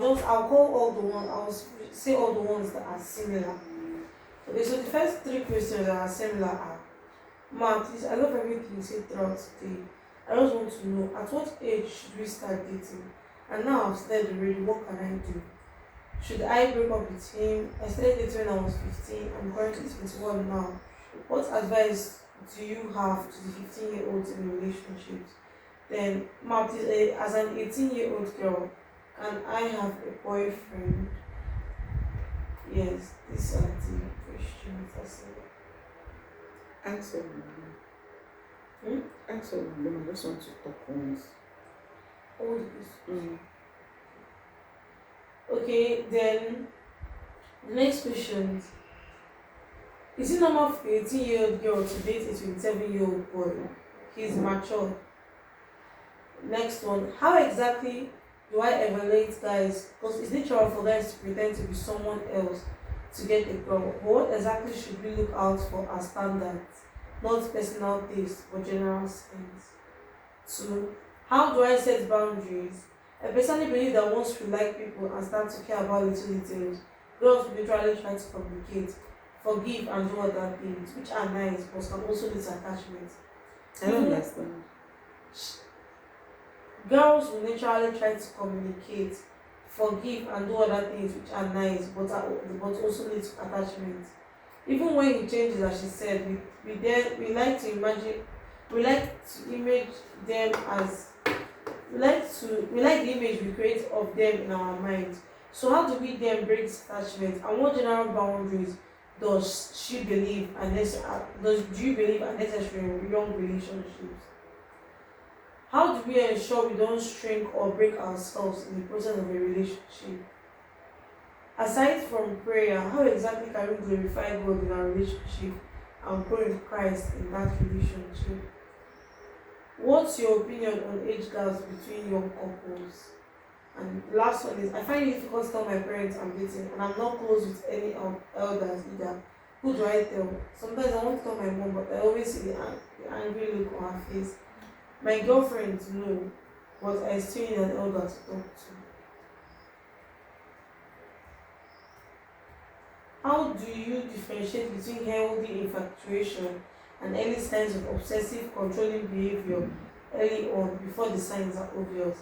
call all the ones, say all the ones that are similar. Okay, so the first three questions that are similar are, Ma, please, I love everything you said throughout today. I just want to know, at what age should we start dating? And now I've started already, what can I do? Should I break up with him? I started dating when I was 15. I'm currently 21 now. What advice do you have to the 15-year-olds in relationships? Then, Ma, please, as an 18-year-old girl, can I have a boyfriend? Yes, these are the questions. Answer them. Answer them. I just want to talk once. All the questions. Okay, then the next question is it normal for a 18-year-old girl to date a 27-year-old boy? He's mature. Next one, how exactly do I evaluate guys? Because it's natural for guys to pretend to be someone else to get a girl. But what exactly should we look out for as standards? Not personal taste, but general sense. 2, how do I set boundaries? I personally believe that once we like people and start to care about little details, girls will literally try to communicate, forgive, and do other things, which are nice but can also lead to attachment. I don't understand. Girls will naturally try to communicate, forgive, and do other things which are nice but also lead to attachment. Even when he changes, as she said, we like to image them as We like the image we create of them in our minds. So how do we then break detachment, and what general boundaries do you believe are necessary in young relationships? How do we ensure we don't shrink or break ourselves in the process of a relationship? Aside from prayer, how exactly can we glorify God in our relationship and grow in Christ in that relationship? What's your opinion on age gaps between young couples? And the last one is, I find it difficult to tell my parents I'm dating, and I'm not close with any elders either. Who do I tell? Sometimes I want to tell my mom, but I always see the angry look on her face. My girlfriends know, but I still need an elder to talk to. How do you differentiate between healthy infatuation and early signs of obsessive controlling behavior early on before the signs are obvious?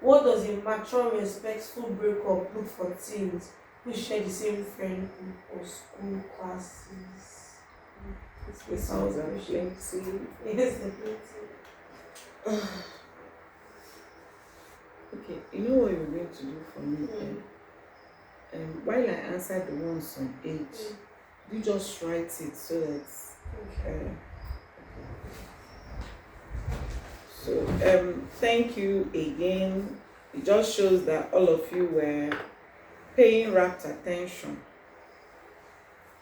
What does a mature, respectful breakup look for teens who share the same friend group or school classes? This sounds like plenty. Yes, definitely. Okay, you know what you're going to do for me? While I answer the ones on age, you just write it so that Okay. thank you again. It just shows that all of you were paying rapt attention.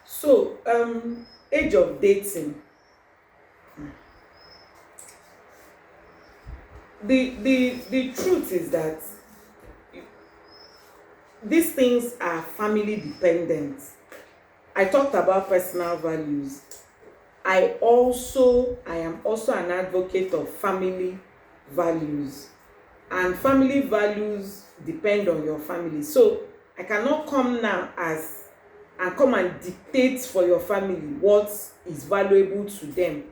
So age of dating. The truth is that these things are family dependent. I talked about personal values. I am also an advocate of family values, and family values depend on your family. So I cannot come now and come and dictate for your family what is valuable to them,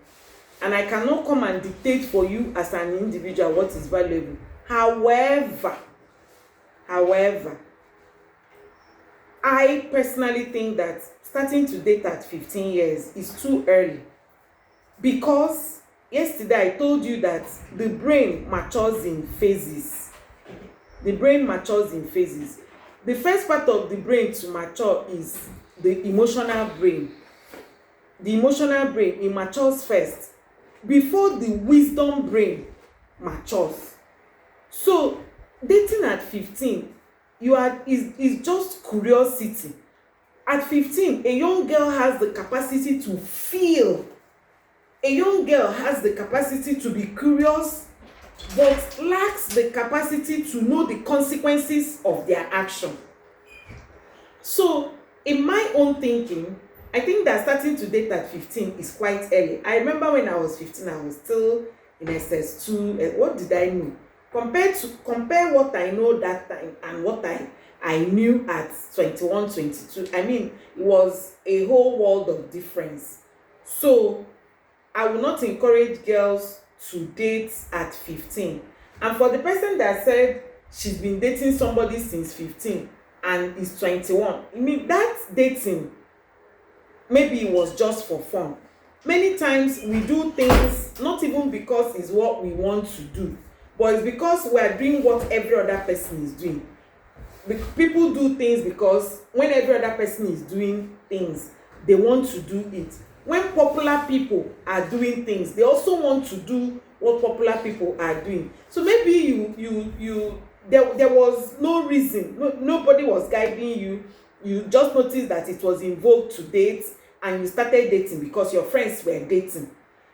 and I cannot come and dictate for you as an individual what is valuable. However, I personally think that starting to date at 15 years is too early, because yesterday I told you that the brain matures in phases. The brain matures in phases. The first part of the brain to mature is the emotional brain. The emotional brain, it matures first before the wisdom brain matures. So dating at 15, is just curiosity. At 15, a young girl has the capacity to feel. A young girl has the capacity to be curious, but lacks the capacity to know the consequences of their action. So in my own thinking, I think that starting to date at 15 is quite early. I remember when I was 15, I was still in SS2. What did I know? Compare what I know that time and what I knew at 21, 22. I mean, it was a whole world of difference. So I will not encourage girls to date at 15. And for the person that said she's been dating somebody since 15 and is 21, I mean, that dating, maybe it was just for fun. Many times we do things not even because it's what we want to do, but it's because we are doing what every other person is doing. People do things because when every other person is doing things, they want to do it. When popular people are doing things, they also want to do what popular people are doing. So maybe there was no reason, nobody was guiding you. You just noticed that it was in vogue to date, and you started dating because your friends were dating.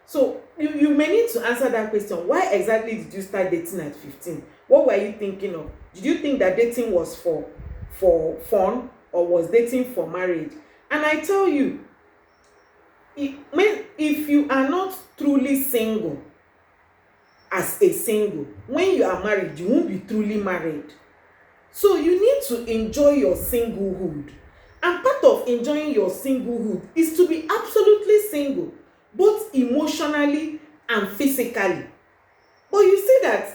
So you may need to answer that question. Why exactly did you start dating at 15? What were you thinking of? Did you think that dating was for fun, or was dating for marriage? And I tell you, if you are not truly single as a single, when you are married, you won't be truly married. So you need to enjoy your singlehood. And part of enjoying your singlehood is to be absolutely single, both emotionally and physically. But you see that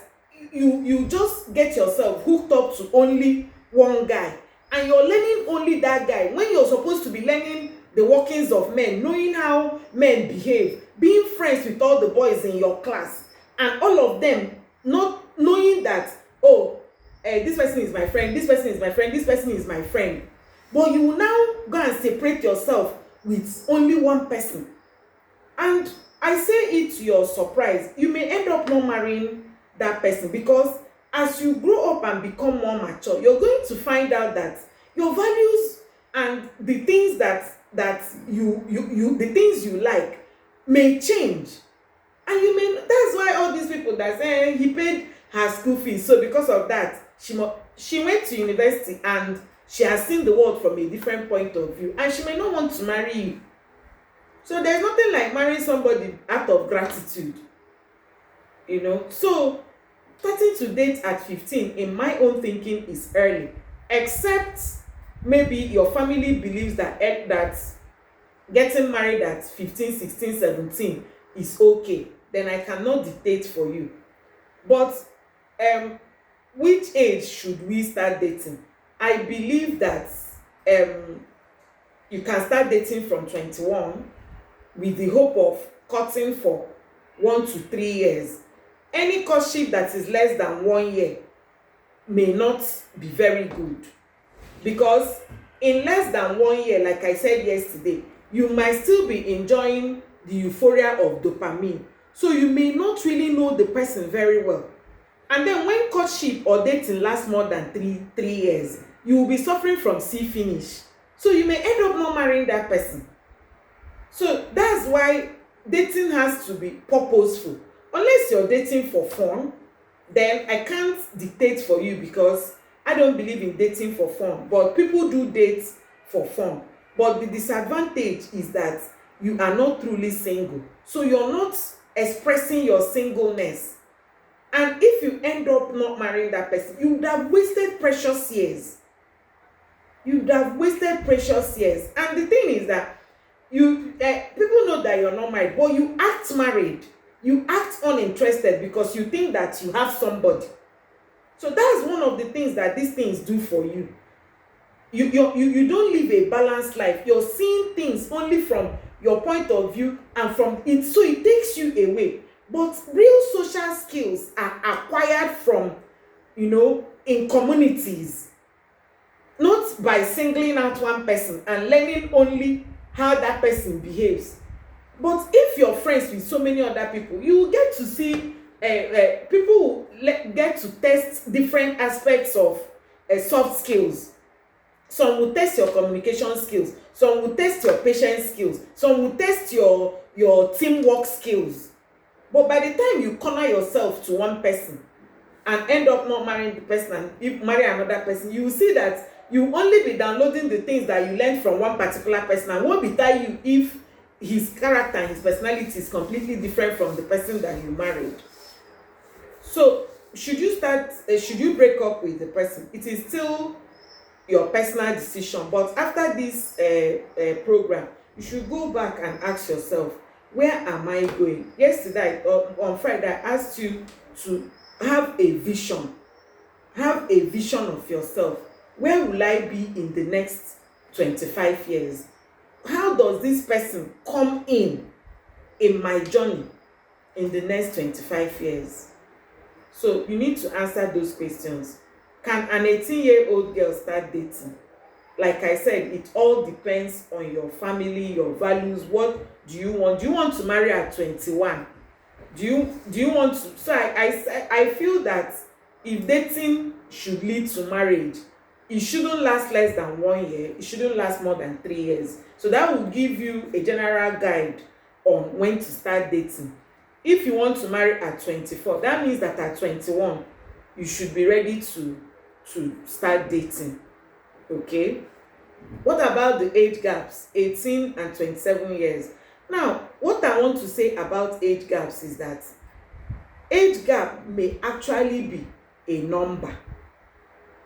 you just get yourself hooked up to only one guy, and you're learning only that guy when you're supposed to be learning the workings of men, knowing how men behave, being friends with all the boys in your class, and all of them not knowing knowing that, oh, this person is my friend, this person is my friend, this person is my friend, but you will now go and separate yourself with only one person. And I say it to your surprise, you may end up not marrying that person, because as you grow up and become more mature, you're going to find out that your values and the things that you the things you like may change. And you may, that's why all these people that say, he paid her school fees, so because of that she went to university and she has seen the world from a different point of view, and she may not want to marry you. So there's nothing like marrying somebody out of gratitude, you know. So starting to date at 15, in my own thinking, is early, except maybe your family believes that that getting married at 15, 16, 17 is okay, then I cannot dictate for you. But which age should we start dating? I believe that you can start dating from 21 with the hope of courting for 1 to 3 years. Any courtship that is less than 1 year may not be very good, because in less than 1 year, like I said yesterday, you might still be enjoying the euphoria of dopamine, so you may not really know the person very well. And then when courtship or dating lasts more than three years, you will be suffering from see finish, so you may end up not marrying that person. So that's why dating has to be purposeful. Unless you're dating for fun, then I can't dictate for you, because I don't believe in dating for fun. But people do date for fun. But the disadvantage is that you are not truly single. So you're not expressing your singleness. And if you end up not marrying that person, you would have wasted precious years. You would have wasted precious years. And the thing is that people know that you're not married, but you act married. You act uninterested because you think that you have somebody. So that's one of the things that these things do for you. You don't live a balanced life. You're seeing things only from your point of view, and from it, so it takes you away. But real social skills are acquired from, in communities, not by singling out one person and learning only how that person behaves. But if you're friends with so many other people, you will get to see people get to test different aspects of soft skills. Some will test your communication skills, some will test your patience skills, some will test your teamwork skills. But by the time you corner yourself to one person and end up not marrying the person, and if marry another person, you will see that you only be downloading the things that you learned from one particular person, and won't be tell you if his character and his personality is completely different from the person that you married. So should you break up with the person, it is still your personal decision. But after this program, you should go back and ask yourself, where am I going? Yesterday, on Friday, I asked you to have a vision. Have a vision of yourself. Where will I be in the next 25 years? How does this person come in my journey in the next 25 years? So you need to answer those questions. Can an 18-year-old girl start dating? Like I said, it all depends on your family, your values. What do you want? Do you want to marry at 21? Do you want to? So I feel that if dating should lead to marriage, it shouldn't last less than 1 year. It shouldn't last more than 3 years. So that will give you a general guide on when to start dating. If you want to marry at 24, that means that at 21, you should be ready to start dating. Okay? What about the age gaps, 18 and 27 years? Now, what I want to say about age gaps is that age gap may actually be a number,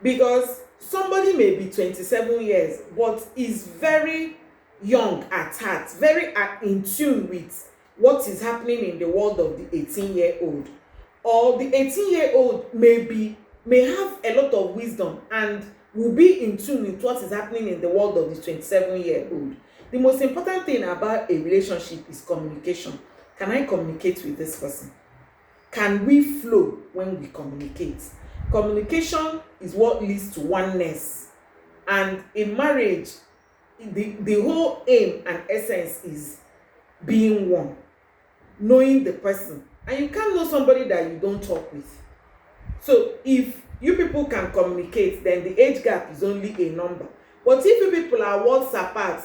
because somebody may be 27 years but is very young at heart, very in tune with what is happening in the world of the 18-year-old. Or the 18-year-old may have a lot of wisdom and will be in tune with what is happening in the world of the 27-year-old. The most important thing about a relationship is communication. Can I communicate with this person? can we flow when we communicate? Communication is what leads to oneness. And in marriage, the whole aim and essence is being one, knowing the person. And you can't know somebody that you don't talk with. So if you people can communicate, then the age gap is only a number. But if you people are worlds apart,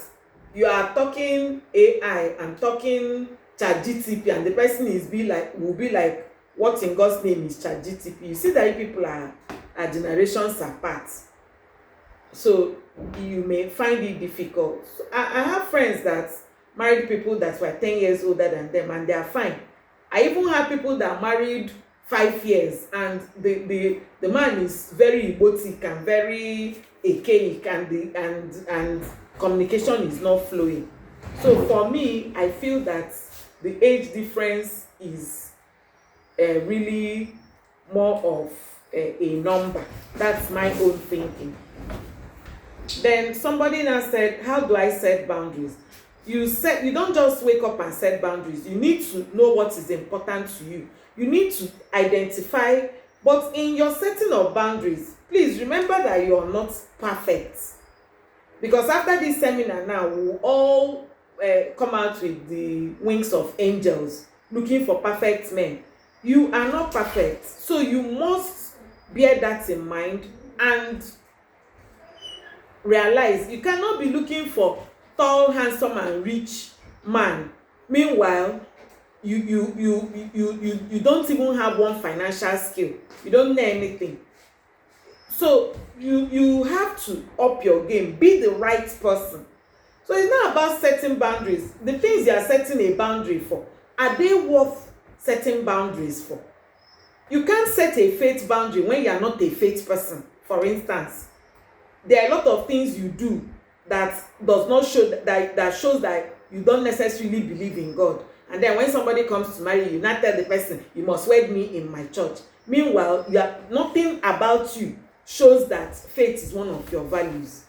you are talking AI and talking ChatGTP, and the person will be like, what in God's name is ChatGTP? You see that you people are generations apart. So you may find it difficult. So I have friends that married people that were 10 years older than them, and they are fine. I even have people that married 5 years, and the man is very egotic and very archaic, and communication is not flowing. So for me, I feel that the age difference is really more of a number. That's my own thinking. Then somebody now said, how do I set boundaries? You don't just wake up and set boundaries. You need to know what is important to you. You need to identify, but in your setting of boundaries, please remember that you are not perfect. Because after this seminar now, we will all come out with the wings of angels looking for perfect men. You are not perfect. So you must bear that in mind and realize you cannot be looking for tall, handsome, and rich man. Meanwhile, you don't even have one financial skill. You don't know anything. So you have to up your game. Be the right person. So it's not about setting boundaries. The things you are setting a boundary for, are they worth setting boundaries for? You can't set a faith boundary when you are not a faith person. For instance, there are a lot of things you do that does not show that shows that you don't necessarily believe in God. And then when somebody comes to marry you, not tell the person, you must wed me in my church. Meanwhile, nothing about you shows that faith is one of your values.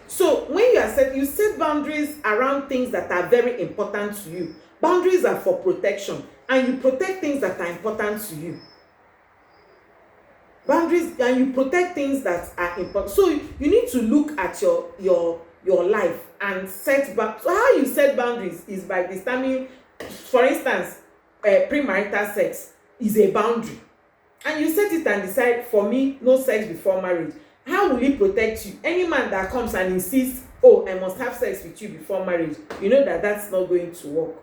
So when you set boundaries around things that are very important to you. Boundaries are for protection, and you protect things that are important to you. Boundaries, and you protect things that are important. So you need to look at your life and set back. So how you set boundaries is by determining, for instance, premarital sex is a boundary, and you set it and decide, for me, no sex before marriage. How will it protect you? Any man that comes and insists, oh, I must have sex with you before marriage, you know that that's not going to work.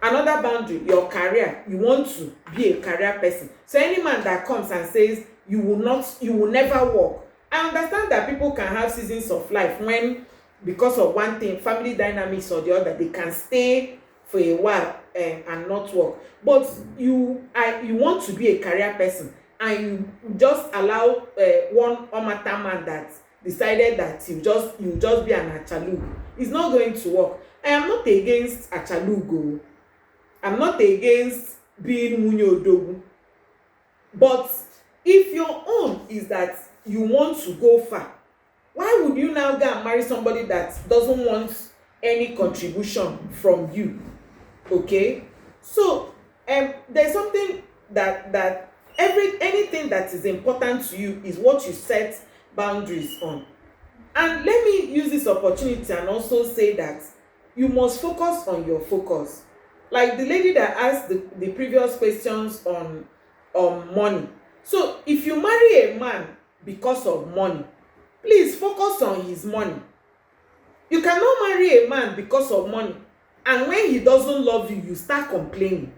Another boundary, your career. You want to be a career person. So any man that comes and says you will never work. I understand that people can have seasons of life when, because of one thing, family dynamics or the other, they can stay for a while and not work. But you want to be a career person, and you just allow one omata man that decided that you just be an achalug. It's not going to work. I am not against achalugo. I'm not against being munyodogu. But if your own is that you want to go far, why would you now go and marry somebody that doesn't want any contribution from you? Okay? So there's something that anything that is important to you is what you set boundaries on. And let me use this opportunity and also say that you must focus on your focus. Like the lady that asked the previous questions on money. So if you marry a man because of money, please focus on his money. You cannot marry a man because of money, and when he doesn't love you, you start complaining.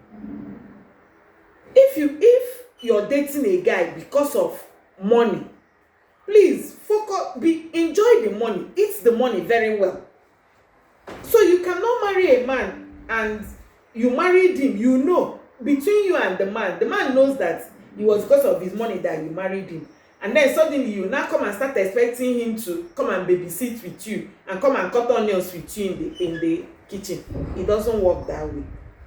If you're dating a guy because of money, please enjoy the money, eat the money very well. So you cannot marry a man and you married him, between you and the man knows that it was because of his money that you married him, and then suddenly you now come and start expecting him to come and babysit with you and come and cut onions with you in the kitchen. It doesn't work that way.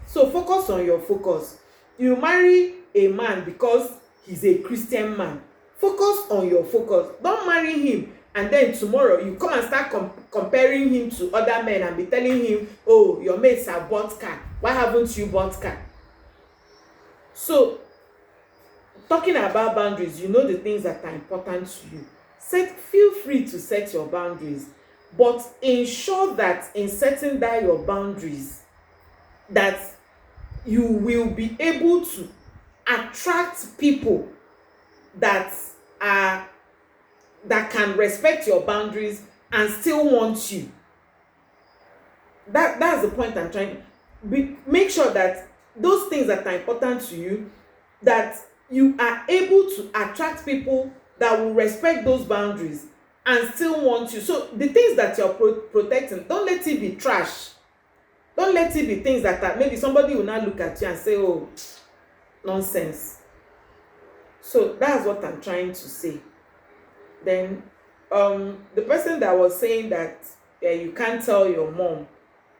So focus on your focus. You marry a man because he's a Christian man. Focus on your focus. Don't marry him and then tomorrow you come and start comparing him to other men and be telling him, oh, your mates have bought car, why haven't you bought car? So talking about boundaries, you know the things that are important to you. Feel free to set your boundaries, but ensure that in setting down your boundaries, that you will be able to attract people that are that can respect your boundaries and still want you. That's the point I'm trying. Make sure that those things that are important to you, that you are able to attract people that will respect those boundaries and still want you. So the things that you're protecting, don't let it be trash. Don't let it be things that are, maybe somebody will now look at you and say, oh, nonsense. So that's what I'm trying to say. Then the person that was saying that you can't tell your mom,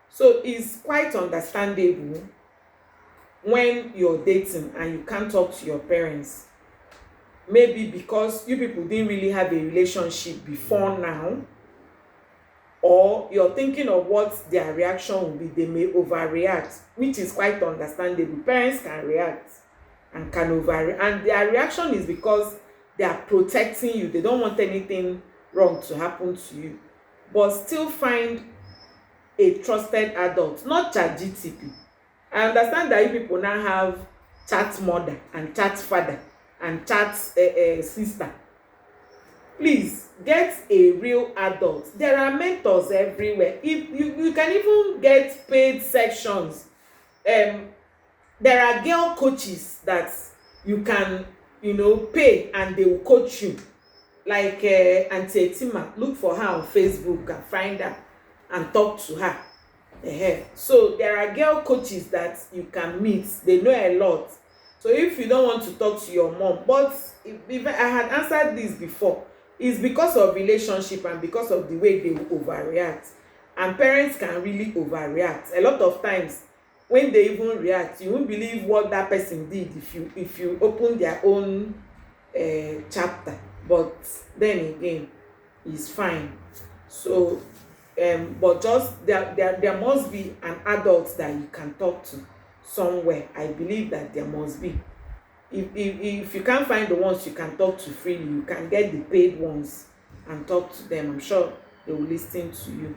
so it's quite understandable when you're dating and you can't talk to your parents, maybe because you people didn't really have a relationship before now, or you're thinking of what their reaction will be. They may overreact, which is quite understandable. Parents can react and can overreact, and their reaction is because they are protecting you. They don't want anything wrong to happen to you. But still find a trusted adult, not ChatGTP. I understand that you people now have chat mother and chat father and chat sister. Please get a real adult. There are mentors everywhere. If you can even get paid sections. There are girl coaches that you can, pay, and they will coach you, like Auntie Etima. Look for her on Facebook and find her and talk to her. So there are girl coaches that you can meet. They know a lot. So if you don't want to talk to your mom, but if I had answered this before, it's because of relationship and because of the way they overreact. And parents can really overreact a lot of times. When they even react, you won't believe what that person did if you open their own chapter. But then again, it's fine. So but just there must be an adult that you can talk to somewhere. I believe that there must be. If you can't find the ones you can talk to freely, you can get the paid ones and talk to them. I'm sure they will listen to you.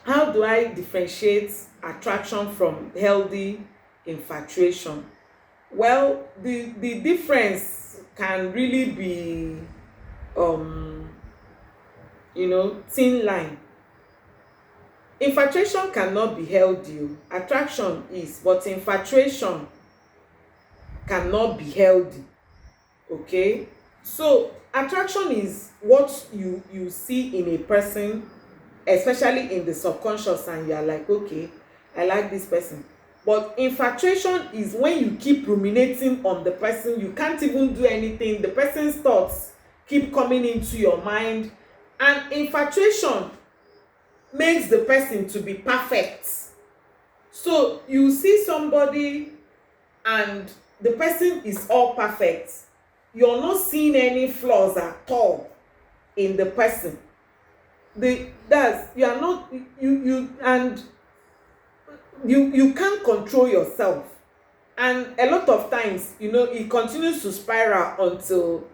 How do I differentiate attraction from healthy infatuation? Well, the difference can really be thin line. Infatuation cannot be healthy. Attraction is, but infatuation cannot be healthy. Okay, so attraction is what you see in a person, especially in the subconscious, and you are like, okay, I like this person. But infatuation is when you keep ruminating on the person. You can't even do anything. The person's thoughts keep coming into your mind, and infatuation makes the person to be perfect. So you see somebody and the person is all perfect. You're not seeing any flaws at all in the person. You are not you can't control yourself. And a lot of times, it continues to spiral until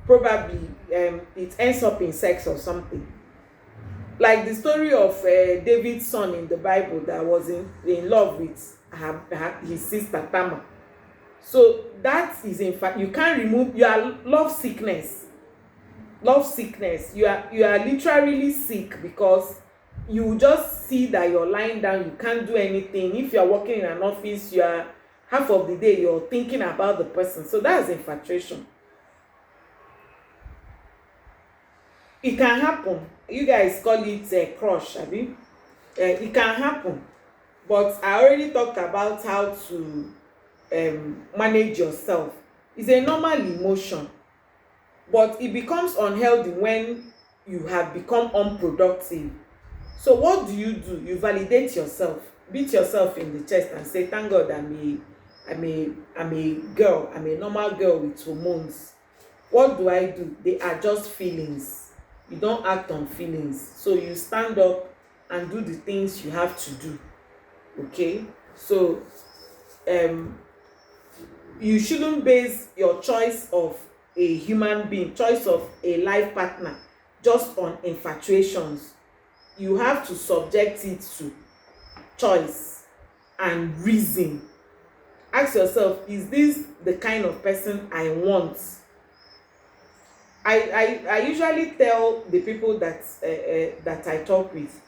probably it ends up in sex or something. Like the story of David's son in the Bible that was in love with his sister Tamar. So that is, in fact, you can't remove your love sickness. You are literally sick, because you just see that you're lying down, you can't do anything. If you're working in an office, you are half of the day you're thinking about the person. So that's infatuation. It can happen. You guys call it a crush, abi? It can happen. But I already talked about how to manage yourself. It's a normal emotion, but it becomes unhealthy when you have become unproductive. So what do? You validate yourself, beat yourself in the chest and say, thank God I'm a girl, I'm a normal girl with hormones. What do? They are just feelings. You don't act on feelings. So you stand up and do the things you have to do. Okay? So you shouldn't base your choice of a human being, choice of a life partner, just on infatuations. You have to subject it to choice and reason. Ask yourself, is this the kind of person I want? I usually tell the people that I talk with,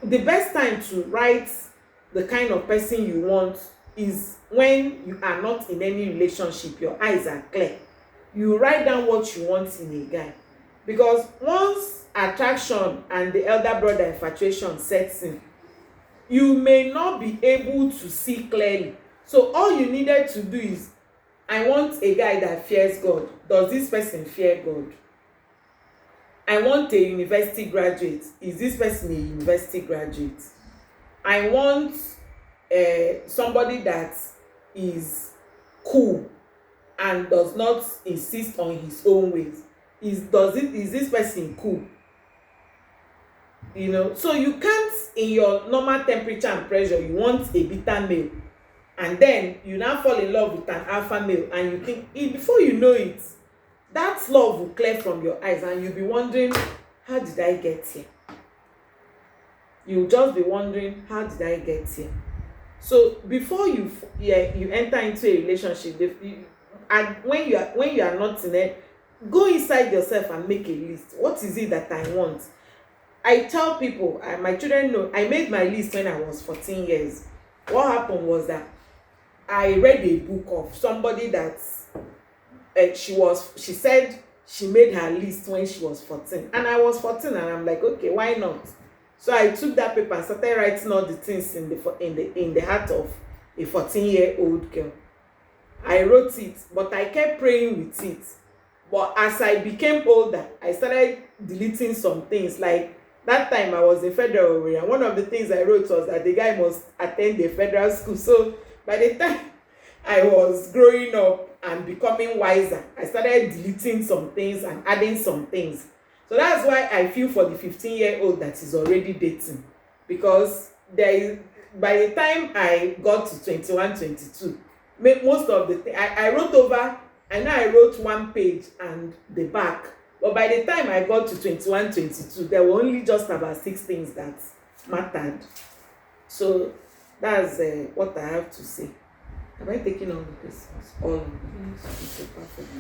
the best time to write the kind of person you want is when you are not in any relationship, your eyes are clear. You write down what you want in a guy, because once attraction and the elder brother infatuation sets in, you may not be able to see clearly. So all you needed to do is, I want a guy that fears God. Does this person fear God? I want a university graduate. Is this person a university graduate? I want somebody that is cool and does not insist on his own ways. Is this person cool? You know, so you can't, in your normal temperature and pressure, you want a beta male, and then you now fall in love with an alpha male, and you think, before you know it, that love will clear from your eyes, and you'll be wondering, how did I get here? You'll just be wondering, how did I get here? So before you enter into a relationship, and when you are not in it, go inside yourself and make a list. What is it that I want? I tell people, my children know, I made my list when I was 14 years. What happened was that I read a book of somebody that she said she made her list when she was 14, and I was 14, and I'm like, okay, why not? So I took that paper and started writing all the things in the heart of a 14-year-old girl. I wrote it, but I kept praying with it. But as I became older, I started deleting some things. Like that time I was in federal, and one of the things I wrote was that the guy must attend a federal school. So by the time I was growing up and becoming wiser, I started deleting some things and adding some things. So that's why I feel for the 15-year-old that is already dating, because by the time I got to 21, 22, most of the I wrote over, and now I wrote one page and the back. But by the time I got to 21, 22, there were only just about 6 things that mattered. So that's what I have to say. Have I taken all the questions? All of them. It's a perfect.